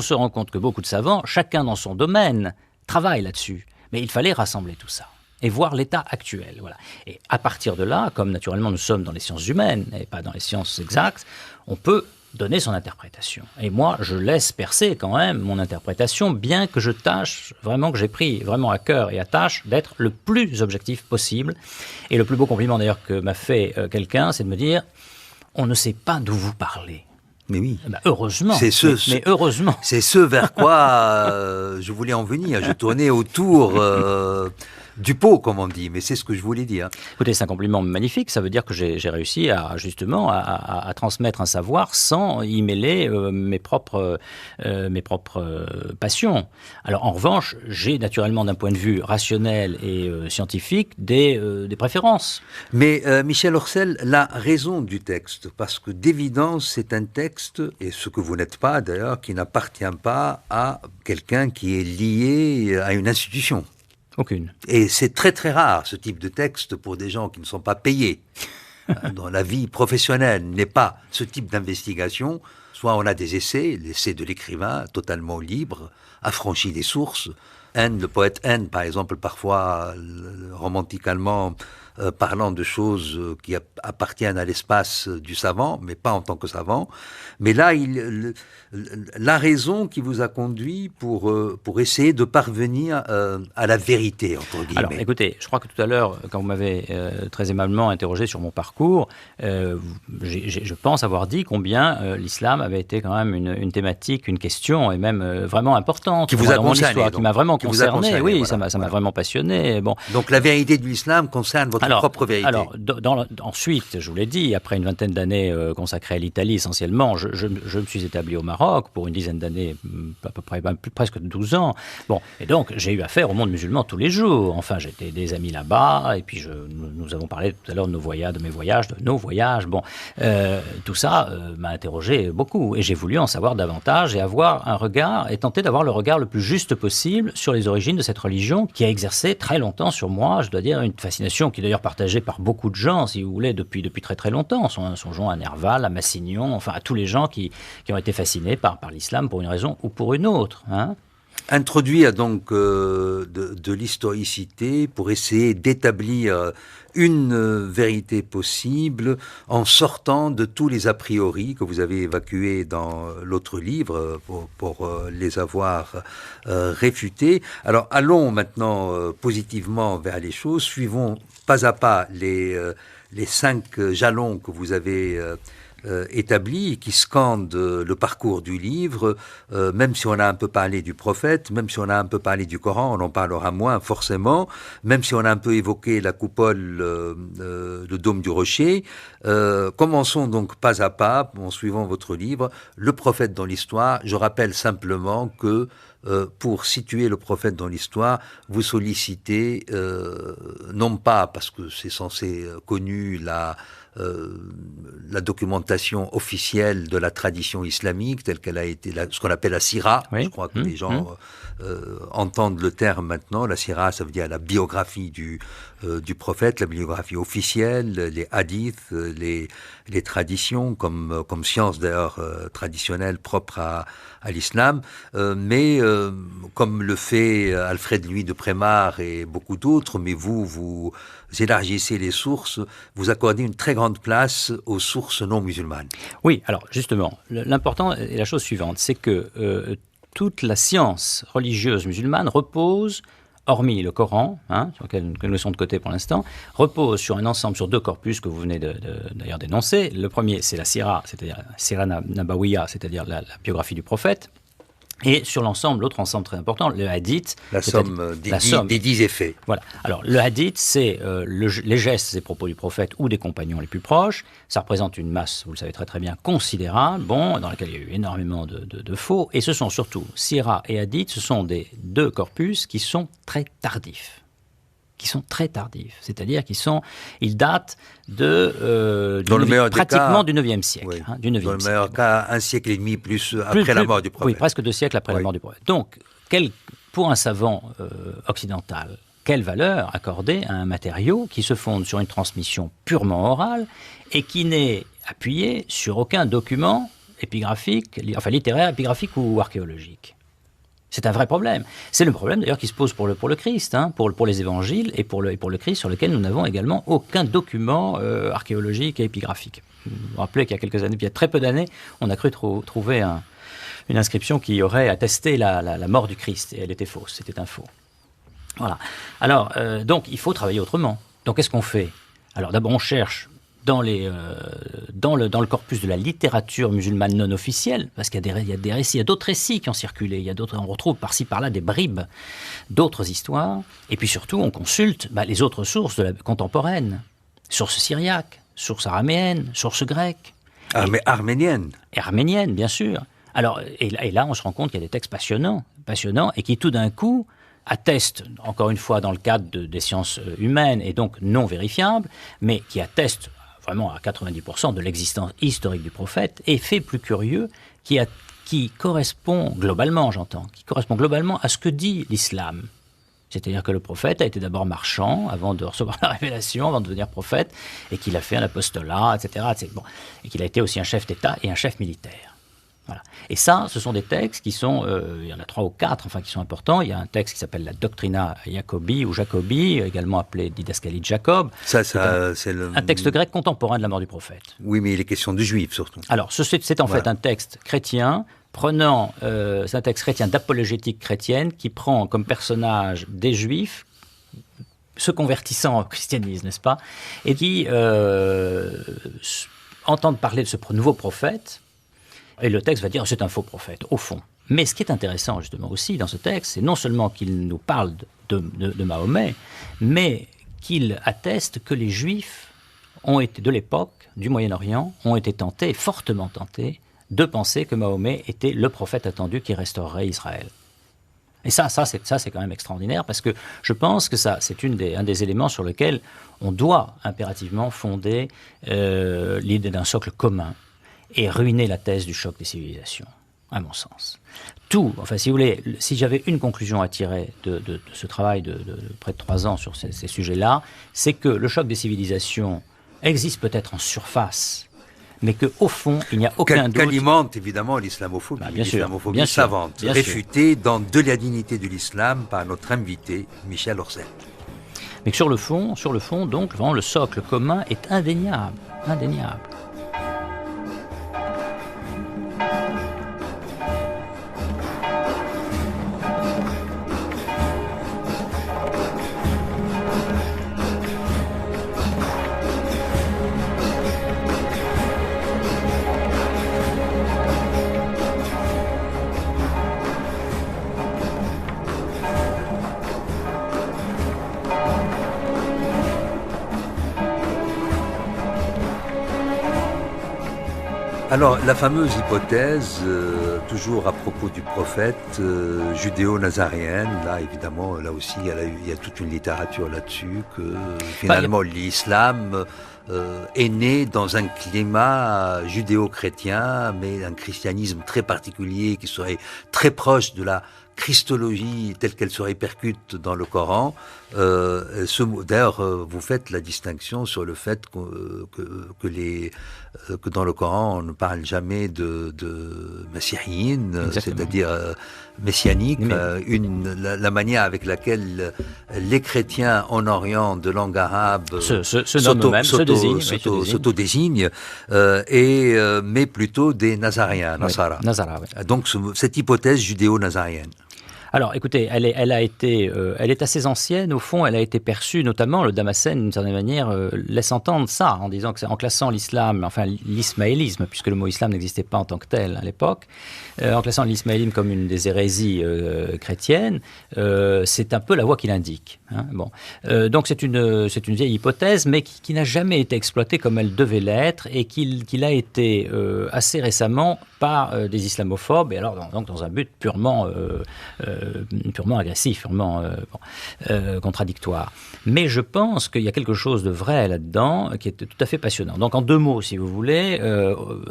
se rend compte que beaucoup de savants, chacun dans son domaine, travaillent là-dessus. Mais il fallait rassembler tout ça et voir l'état actuel. Voilà. Et à partir de là, comme naturellement nous sommes dans les sciences humaines et pas dans les sciences exactes, on peut donner son interprétation. Et moi, je laisse percer quand même mon interprétation, bien que je tâche vraiment, que j'ai pris vraiment à cœur et à tâche d'être le plus objectif possible. Et le plus beau compliment d'ailleurs que m'a fait quelqu'un, c'est de me dire... On ne sait pas d'où vous parlez. Mais oui. Heureusement. Mais heureusement. C'est ce vers quoi je voulais en venir. Je tournais autour du pot, comme on dit, mais c'est ce que je voulais dire. Écoutez, c'est un compliment magnifique. Ça veut dire que j'ai réussi à transmettre un savoir sans y mêler mes propres passions. Alors, en revanche, j'ai naturellement, d'un point de vue rationnel et scientifique, des préférences. Mais Michel Orcel, la raison du texte, parce que d'évidence, c'est un texte, et ce que vous n'êtes pas d'ailleurs, qui n'appartient pas à quelqu'un qui est lié à une institution. Aucune. Et c'est très très rare ce type de texte pour des gens qui ne sont pas payés. Dans la vie professionnelle n'est pas ce type d'investigation. Soit on a des essais, l'essai de l'écrivain, totalement libre, affranchi des sources. Le poète N, par exemple, parfois romantique allemand, parlant de choses qui appartiennent à l'espace du savant, mais pas en tant que savant. Mais là, la raison qui vous a conduit pour essayer de parvenir à la vérité, entre guillemets. Alors, écoutez, je crois que tout à l'heure, quand vous m'avez très aimablement interrogé sur mon parcours, je pense avoir dit combien l'islam avait été quand même une thématique, une question, et même vraiment importante. Qui vous a concerné. Qui m'a vraiment concerné, oui, voilà, ça m'a vraiment passionné. Bon. Donc la vérité de l'islam concerne votre propre vérité. Alors, ensuite, je vous l'ai dit, après une vingtaine d'années consacrées à l'Italie essentiellement, je me suis établi au Maroc pour une dizaine d'années, à peu près presque 12 ans. Bon, et donc j'ai eu affaire au monde musulman tous les jours. Enfin, j'étais des amis là-bas, et puis nous avons parlé tout à l'heure de mes voyages. Bon, tout ça m'a interrogé beaucoup, et j'ai voulu en savoir davantage et avoir un regard, et tenter d'avoir le regard le plus juste possible sur les origines de cette religion qui a exercé très longtemps sur moi, je dois dire, une fascination qui est d'ailleurs partagée par beaucoup de gens, si vous voulez, depuis très très longtemps. Songeons à Nerval, à Massignon, enfin à tous les gens qui ont été fascinés par l'islam pour une raison ou pour une autre. Hein. Introduit donc de l'historicité pour essayer d'établir une vérité possible en sortant de tous les a priori que vous avez évacués dans l'autre livre pour les avoir réfutés. Alors allons maintenant positivement vers les choses, suivons pas à pas les 5 jalons que vous avez établis, qui scandent le parcours du livre. Même si on a un peu parlé du prophète, même si on a un peu parlé du Coran, on en parlera moins forcément, même si on a un peu évoqué la coupole, le dôme du rocher. Commençons donc pas à pas en suivant votre livre, le prophète dans l'histoire. Je rappelle simplement que pour situer le prophète dans l'histoire, vous sollicitez, non pas parce que c'est censé connu la documentation officielle de la tradition islamique, telle qu'elle a été, ce qu'on appelle la sira. Oui. Je crois que les gens entendent le terme maintenant. La sira, ça veut dire la biographie du prophète, la biographie officielle, les hadiths, les traditions, comme science d'ailleurs traditionnelle propre à l'islam. Mais comme le fait Alfred Louis de Prémar et beaucoup d'autres, mais vous élargissez les sources, vous accordez une très grande place aux sources non musulmanes. Oui, alors justement, l'important est la chose suivante, c'est que toute la science religieuse musulmane repose, hormis le Coran, sur lequel nous laissons de côté pour l'instant, repose sur un ensemble, sur 2 corpus que vous venez d'ailleurs d'énoncer. Le premier, c'est la Sira, c'est-à-dire la Sira Nabawiya, c'est-à-dire la biographie du prophète. Et sur l'ensemble, l'autre ensemble très important, le hadith... La somme des 10 effets. Voilà. Alors, le hadith, c'est les gestes et propos du prophète ou des compagnons les plus proches. Ça représente une masse, vous le savez très très bien, considérable, dans laquelle il y a eu énormément de faux. Et ce sont surtout, sira et hadith, ce sont deux corpus qui sont très tardifs. C'est-à-dire ils datent pratiquement du 9e siècle. Oui. Dans le meilleur cas, 1 siècle et demi plus après la mort du prophète. Oui, presque 2 siècles après la mort du prophète. Donc, pour un savant occidental, quelle valeur accorder à un matériau qui se fonde sur une transmission purement orale et qui n'est appuyé sur aucun document épigraphique, littéraire, épigraphique ou archéologique? C'est un vrai problème. C'est le problème d'ailleurs qui se pose pour le Christ, pour les évangiles et pour le Christ, sur lequel nous n'avons également aucun document archéologique et épigraphique. Vous vous rappelez qu'il y a quelques années, il y a très peu d'années, on a cru trouver une inscription qui aurait attesté la mort du Christ, et elle était fausse, c'était un faux. Voilà. Alors, donc, il faut travailler autrement. Donc, qu'est-ce qu'on fait? Alors, d'abord, on cherche dans le corpus de la littérature musulmane non officielle, parce qu'il y a des récits, il y a d'autres récits qui ont circulé, on retrouve par-ci par-là des bribes d'autres histoires, et puis surtout on consulte les autres sources contemporaines, sources syriaques, sources araméennes, sources grecques. Arméniennes. Et arméniennes, bien sûr. Alors, et là on se rend compte qu'il y a des textes passionnants, et qui tout d'un coup attestent, encore une fois dans le cadre des sciences humaines, et donc non vérifiables, mais qui attestent vraiment à 90% de l'existence historique du prophète, et fait plus curieux, qui correspond globalement, à ce que dit l'islam. C'est-à-dire que le prophète a été d'abord marchand, avant de recevoir la révélation, avant de devenir prophète, et qu'il a fait un apostolat, etc. Et qu'il a été aussi un chef d'État et un chef militaire. Voilà. Et ça, ce sont des textes qui sont, il y en a 3 ou 4, qui sont importants. Il y a un texte qui s'appelle la Doctrina Jacobi, ou Jacobi, également appelé Didascalie de Jacob. C'est un texte grec contemporain de la mort du prophète. Oui, mais il est question de juifs, surtout. Alors, c'est en fait un texte chrétien, c'est un texte chrétien d'apologétique chrétienne, qui prend comme personnage des juifs, se convertissant au christianisme, n'est-ce pas, et qui entendent parler de ce nouveau prophète. Et le texte va dire c'est un faux prophète, au fond. Mais ce qui est intéressant justement aussi dans ce texte, c'est non seulement qu'il nous parle de Mahomet, mais qu'il atteste que les Juifs de l'époque, du Moyen-Orient, ont été fortement tentés, de penser que Mahomet était le prophète attendu qui restaurerait Israël. Et ça c'est quand même extraordinaire, parce que je pense que c'est un des éléments sur lesquels on doit impérativement fonder l'idée d'un socle commun, et ruiner la thèse du choc des civilisations, à mon sens. Si vous voulez, si j'avais une conclusion à tirer de ce travail de près de 3 ans sur ces sujets-là, c'est que le choc des civilisations existe peut-être en surface, mais qu'au fond, il n'y a aucun doute... Qu'alimente évidemment l'islamophobie, l'islamophobie savante, réfutée dans De la dignité de l'islam par notre invité, Michel Orcel. Mais que sur le fond, donc, vraiment, le socle commun est indéniable. Alors, la fameuse hypothèse, toujours à propos du prophète, judéo-nazaréenne, là, évidemment, là aussi, il y a toute une littérature là-dessus, que finalement, l'islam est né dans un climat judéo-chrétien, mais un christianisme très particulier qui serait très proche de la christologie telle qu'elle se répercute dans le Coran. D'ailleurs, vous faites la distinction sur le fait que dans le Coran, on ne parle jamais de messiaïne, c'est-à-dire messianique, la manière avec laquelle les chrétiens en Orient de langue arabe s'autodésignent, mais plutôt des Nazaréens, Nasara. Nazara, oui. Donc cette hypothèse judéo-nazarienne. Alors, écoutez, elle est assez ancienne. Au fond, elle a été perçue, notamment le Damascène, d'une certaine manière, laisse entendre ça, en disant que c'est en classant l'islam, enfin l'ismaélisme, puisque le mot islam n'existait pas en tant que tel à l'époque, en classant l'ismaélisme comme une des hérésies chrétiennes, c'est un peu la voie qu'il indique. Hein. Bon. Donc c'est une vieille hypothèse, mais qui n'a jamais été exploitée comme elle devait l'être, et qui a été assez récemment par des islamophobes, et alors donc dans un but purement agressif, purement contradictoire. Mais je pense qu'il y a quelque chose de vrai là-dedans qui est tout à fait passionnant. Donc en 2 mots, si vous voulez,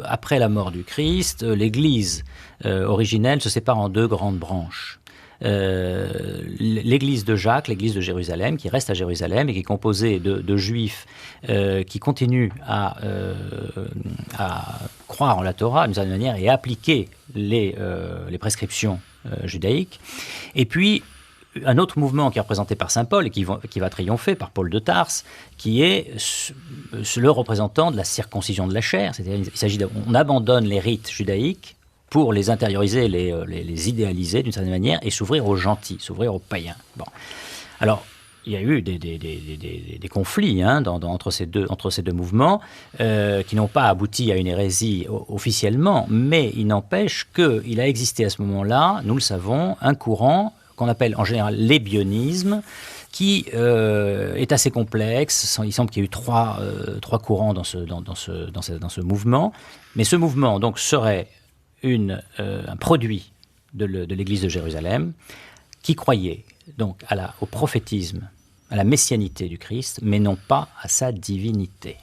après la mort du Christ, l'Église originelle se sépare en 2 grandes branches. L'église de Jacques, l'église de Jérusalem, qui reste à Jérusalem et qui est composée de juifs qui continuent à croire en la Torah d'une certaine manière et à appliquer les prescriptions judaïques. Et puis un autre mouvement qui est représenté par saint Paul et qui va triompher, par Paul de Tarse, qui est le représentant de la circoncision de la chair. C'est-à-dire on abandonne les rites judaïques pour les intérioriser, les idéaliser d'une certaine manière et s'ouvrir aux gentils, s'ouvrir aux païens. Bon. Alors, il y a eu des conflits entre ces deux mouvements qui n'ont pas abouti à une hérésie officiellement, mais il n'empêche qu'il a existé à ce moment-là, nous le savons, un courant qu'on appelle en général l'ébionisme, qui est assez complexe. Il semble qu'il y ait eu trois courants dans ce mouvement, mais ce mouvement donc serait un produit de l'Église de Jérusalem, qui croyait donc au prophétisme, à la messianité du Christ, mais non pas à sa divinité.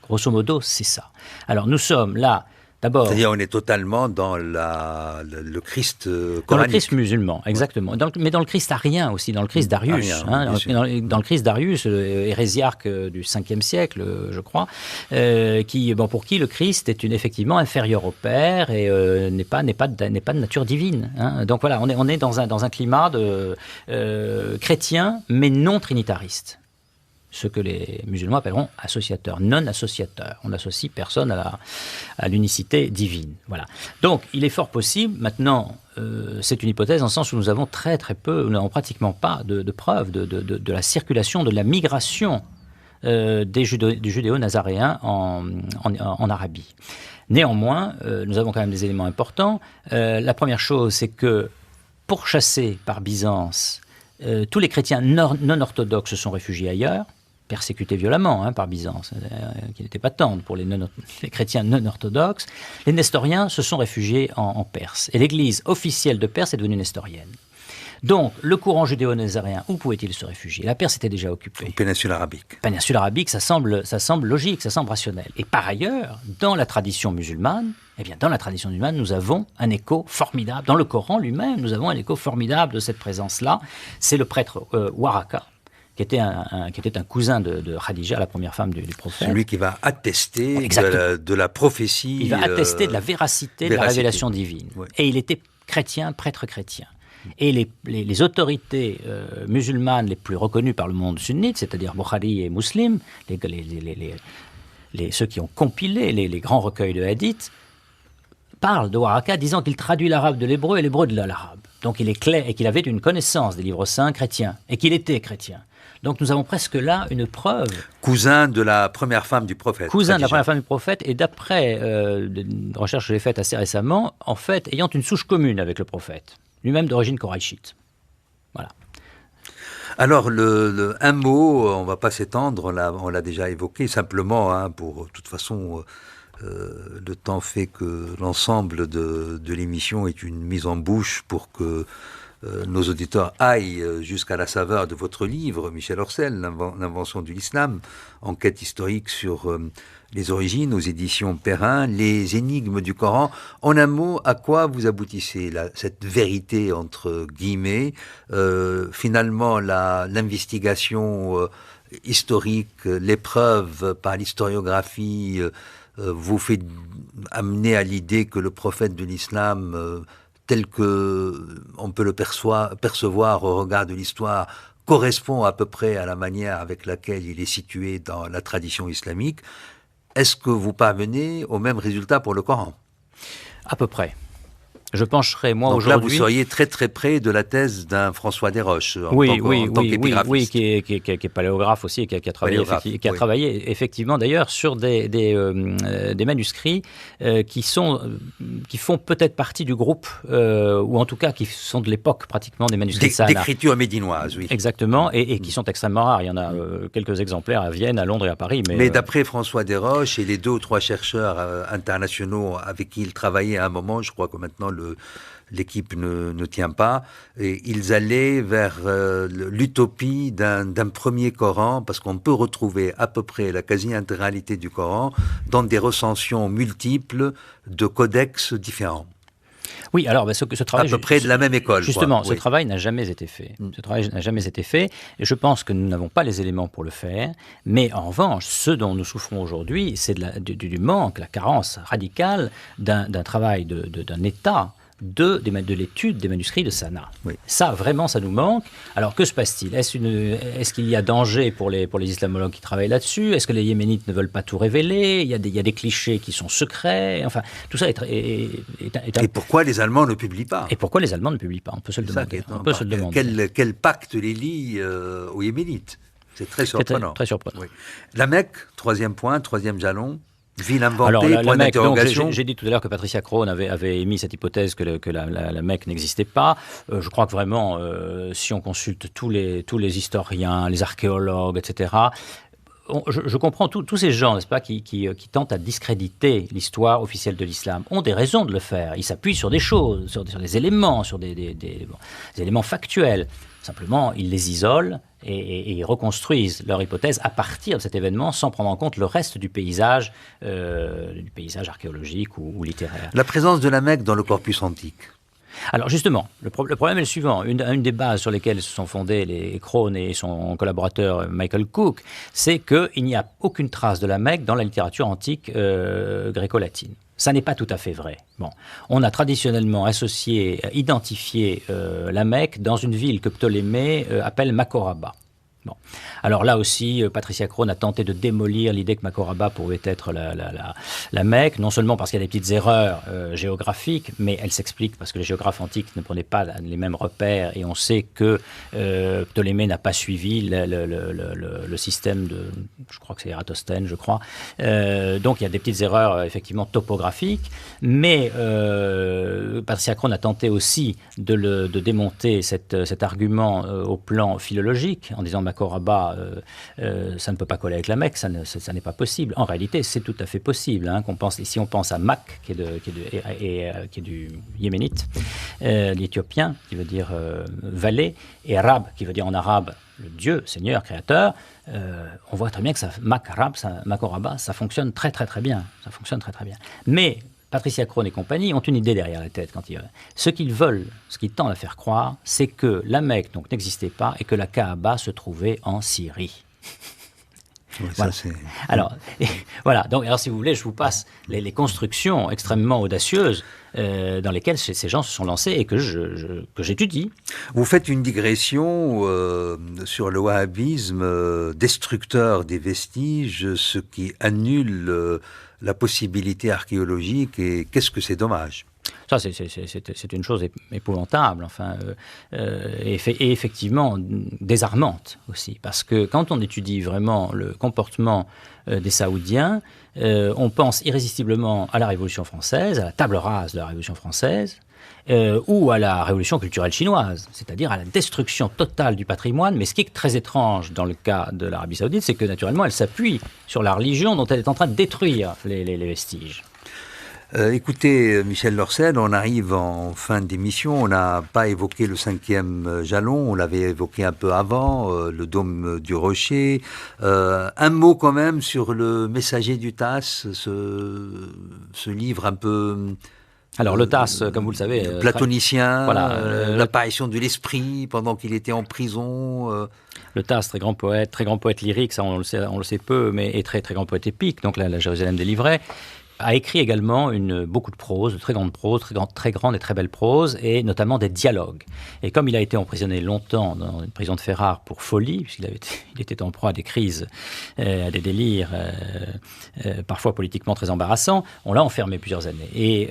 Grosso modo, c'est ça. Alors nous sommes là, d'abord... C'est-à-dire on est totalement dans le Christ coranique. Dans le Christ musulman, exactement. Ouais. Mais dans le Christ arien aussi, dans le Christ Darius. Dans le Christ Darius, hérésiarque du 5e siècle, je crois, pour qui le Christ est effectivement inférieur au Père et n'est pas de nature divine. Hein. Donc voilà, on est dans un climat chrétien, mais non trinitariste. Ce que les musulmans appelleront associateurs, non-associateurs. On n'associe personne à l'unicité divine. Voilà. Donc, il est fort possible, maintenant, c'est une hypothèse en sens où nous avons très très peu, nous n'avons pratiquement pas de preuves de la circulation, de la migration du judéo-nazaréen en Arabie. Néanmoins, nous avons quand même des éléments importants. La première chose, c'est que, pourchassés par Byzance, tous les chrétiens non orthodoxes se sont réfugiés ailleurs, persécutés violemment par Byzance, qui n'était pas tendre pour les chrétiens non orthodoxes. Les nestoriens se sont réfugiés en Perse. Et l'église officielle de Perse est devenue nestorienne. Donc, le courant judéo-nazaréen, où pouvait-il se réfugier? La Perse était déjà occupée. Péninsule arabique. Péninsule arabique, ça semble logique, ça semble rationnel. Et par ailleurs, dans la tradition musulmane, nous avons un écho formidable. Dans le Coran lui-même, nous avons un écho formidable de cette présence-là. C'est le prêtre Waraka, qui était un cousin de Khadija, la première femme du prophète. Celui qui va attester de la prophétie. Il va attester de la véracité de la révélation divine. Oui. Et il était chrétien, prêtre chrétien. Et les autorités musulmanes les plus reconnues par le monde sunnite, c'est-à-dire Bukhari et Muslim, ceux qui ont compilé les grands recueils de hadiths, parlent de Waraka disant qu'il traduit l'arabe de l'hébreu et l'hébreu de l'arabe. Donc il est clair et qu'il avait une connaissance des livres saints chrétiens et qu'il était chrétien. Donc nous avons presque là une preuve. Cousin de la première femme du prophète. Cousin de la première femme du prophète, et d'après une recherche que j'ai faite assez récemment, en fait, ayant une souche commune avec le prophète, lui-même d'origine koraïchite. Voilà. Alors, un mot, on ne va pas s'étendre, on l'a déjà évoqué, simplement, pour de toute façon... le temps fait que l'ensemble de l'émission est une mise en bouche pour que nos auditeurs aillent jusqu'à la saveur de votre livre, Michel Orcel, L'invention de l'islam, enquête historique sur les origines aux éditions Perrin, les énigmes du Coran. En un mot, à quoi vous aboutissez cette vérité entre guillemets, finalement l'investigation historique, l'épreuve par l'historiographie vous fait amener à l'idée que le prophète de l'islam, tel qu'on peut le percevoir au regard de l'histoire, correspond à peu près à la manière avec laquelle il est situé dans la tradition islamique. Est-ce que vous parvenez au même résultat pour le Coran? À peu près. Je pencherais, moi, donc aujourd'hui... Donc là, vous seriez très très près de la thèse d'un François Desroches, en tant qu'épigraphiste. Oui, qui est paléographe aussi, et qui a travaillé effectivement d'ailleurs sur des manuscrits qui font peut-être partie du groupe, ou en tout cas qui sont de l'époque pratiquement des manuscrits de Sana. D'écriture médinoise, oui. Exactement, et qui sont extrêmement rares. Il y en a quelques exemplaires à Vienne, à Londres et à Paris. Mais d'après François Desroches et les 2 ou 3 chercheurs internationaux avec qui il travaillait à un moment, je crois que maintenant l'équipe ne tient pas, et ils allaient vers l'utopie d'un premier Coran, parce qu'on peut retrouver à peu près la quasi-intégralité du Coran dans des recensions multiples de codex différents. Oui, alors ce travail... À peu près de la même école. Justement, ce travail n'a jamais été fait. Ce travail n'a jamais été fait, et je pense que nous n'avons pas les éléments pour le faire, mais en revanche, ce dont nous souffrons aujourd'hui, c'est du manque, la carence radicale d'un travail d'un État de l'étude des manuscrits de Sana. Oui. Ça, vraiment, ça nous manque. Alors, que se passe-t-il ? Est-ce qu'il y a danger pour les islamologues qui travaillent là-dessus ? Est-ce que les Yéménites ne veulent pas tout révéler ? Il y a des clichés qui sont secrets. Enfin, tout ça est Et pourquoi les Allemands ne publient pas ? Et pourquoi les Allemands ne publient pas ? On peut se le demander. Quel pacte les lie aux Yéménites ? C'est très surprenant. Très surprenant. Oui. La Mecque, 3e point, 3e jalon. Ville inventée, point d'interrogation. J'ai dit tout à l'heure que Patricia Crone avait émis cette hypothèse que la Mecque n'existait pas. Je crois que vraiment, si on consulte tous les historiens, les archéologues, etc., je comprends tous ces gens, n'est-ce pas, qui tentent à discréditer l'histoire officielle de l'islam, ont des raisons de le faire. Ils s'appuient sur des choses, sur des éléments, sur des éléments factuels. Simplement, ils les isolent et ils reconstruisent leur hypothèse à partir de cet événement sans prendre en compte le reste du paysage archéologique ou littéraire. La présence de la Mecque dans le corpus antique. Alors justement, le problème est le suivant. Une des bases sur lesquelles se sont fondés les Crone et son collaborateur Michael Cook, c'est qu'il n'y a aucune trace de la Mecque dans la littérature antique gréco-latine. Ça n'est pas tout à fait vrai. Bon, on a traditionnellement identifié la Mecque dans une ville que Ptolémée appelle Macoraba. Bon. Alors là aussi, Patricia Crone a tenté de démolir l'idée que Macoraba pouvait être la Mecque, non seulement parce qu'il y a des petites erreurs géographiques, mais elle s'explique parce que les géographes antiques ne prenaient pas les mêmes repères, et on sait que Ptolémée n'a pas suivi le système de, je crois que c'est Ératosthène, je crois. Donc il y a des petites erreurs effectivement topographiques, mais Patricia Crone a tenté aussi de démonter cet argument au plan philologique, en disant Macoraba, ça ne peut pas coller avec la Mecque, ça n'est pas possible. En réalité, c'est tout à fait possible. Hein, si on pense à Mak, qui est du yéménite, l'éthiopien, qui veut dire vallée, et Rab, qui veut dire en arabe le Dieu, Seigneur, Créateur, on voit très bien que Macoraba, ça fonctionne très très très bien. Ça fonctionne très très bien. Mais Patricia Crone et compagnie ont une idée derrière la tête quand ils veulent. Ce qu'ils veulent, ce qu'ils tendent à faire croire, c'est que la Mecque donc n'existait pas et que la Kaaba se trouvait en Syrie. Oui, voilà. Ça, voilà. Donc, alors, si vous voulez, je vous passe les constructions extrêmement audacieuses dans lesquelles ces gens se sont lancés et que j'étudie. Vous faites une digression sur le wahhabisme destructeur des vestiges, ce qui annule la possibilité archéologique, et qu'est-ce que c'est dommage. Ça, c'est une chose épouvantable, enfin, et effectivement désarmante aussi, parce que quand on étudie vraiment le comportement des Saoudiens, on pense irrésistiblement à la Révolution française, à la table rase de la Révolution française, ou à la révolution culturelle chinoise, c'est-à-dire à la destruction totale du patrimoine. Mais ce qui est très étrange dans le cas de l'Arabie saoudite, c'est que naturellement elle s'appuie sur la religion dont elle est en train de détruire les vestiges. Écoutez, Michel Lorcel, on arrive en fin d'émission, on n'a pas évoqué le 5e jalon, on l'avait évoqué un peu avant, le dôme du Rocher. Un mot quand même sur le Messager du Tasse, ce livre un peu... Alors le Tasse, comme vous le savez... platonicien, l'apparition de l'esprit pendant qu'il était en prison... Le Tasse, très grand poète lyrique, ça on le sait peu, mais et très très grand poète épique, donc la Jérusalem délivrée, a écrit également beaucoup de prose, de très grande prose, très grande et très belle prose, et notamment des dialogues. Et comme il a été emprisonné longtemps dans une prison de Ferrare pour folie, puisqu'il était en proie à des crises, à des délires, parfois politiquement très embarrassants, on l'a enfermé plusieurs années. Et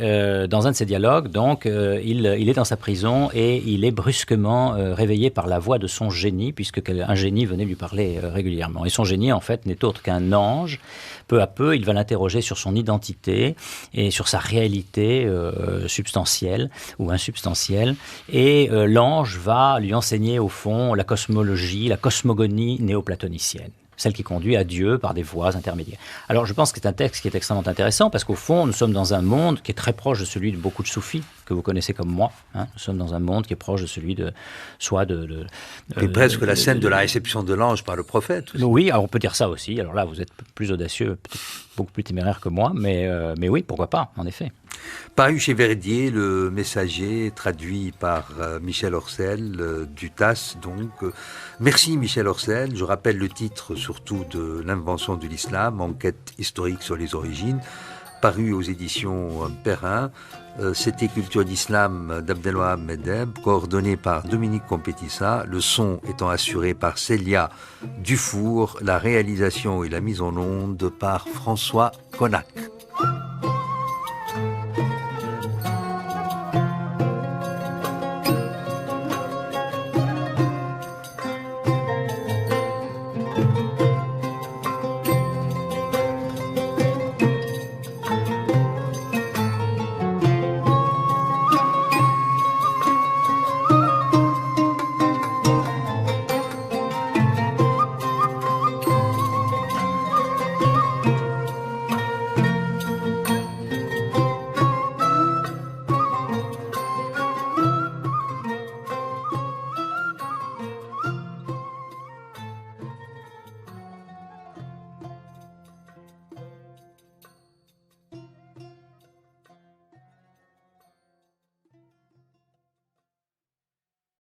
dans un de ces dialogues, donc, il est dans sa prison et il est brusquement réveillé par la voix de son génie, puisque un génie venait lui parler régulièrement. Et son génie, en fait, n'est autre qu'un ange. Peu à peu, il va l'interroger sur son identité et sur sa réalité substantielle ou insubstantielle. Et l'ange va lui enseigner, au fond, la cosmologie, la cosmogonie néoplatonicienne, celle qui conduit à Dieu par des voies intermédiaires. Alors, je pense que c'est un texte qui est extrêmement intéressant parce qu'au fond, nous sommes dans un monde qui est très proche de celui de beaucoup de soufis que vous connaissez comme moi. Hein. Nous sommes dans un monde qui est proche de celui de et presque la scène de la réception de l'ange par le prophète. Aussi. Oui, alors on peut dire ça aussi. Alors là, vous êtes plus audacieux, peut-être beaucoup plus téméraire que moi, mais oui, pourquoi pas, en effet. Paru chez Verdier, Le Messager, traduit par Michel Orcel, du TASS donc. Merci Michel Orcel. Je rappelle le titre surtout de L'invention de l'islam, enquête historique sur les origines, paru aux éditions Perrin. C'était Culture d'Islam d'Abdelwahab Medeb, coordonné par Dominique Compétissa, le son étant assuré par Célia Dufour, la réalisation et la mise en onde par François Connac.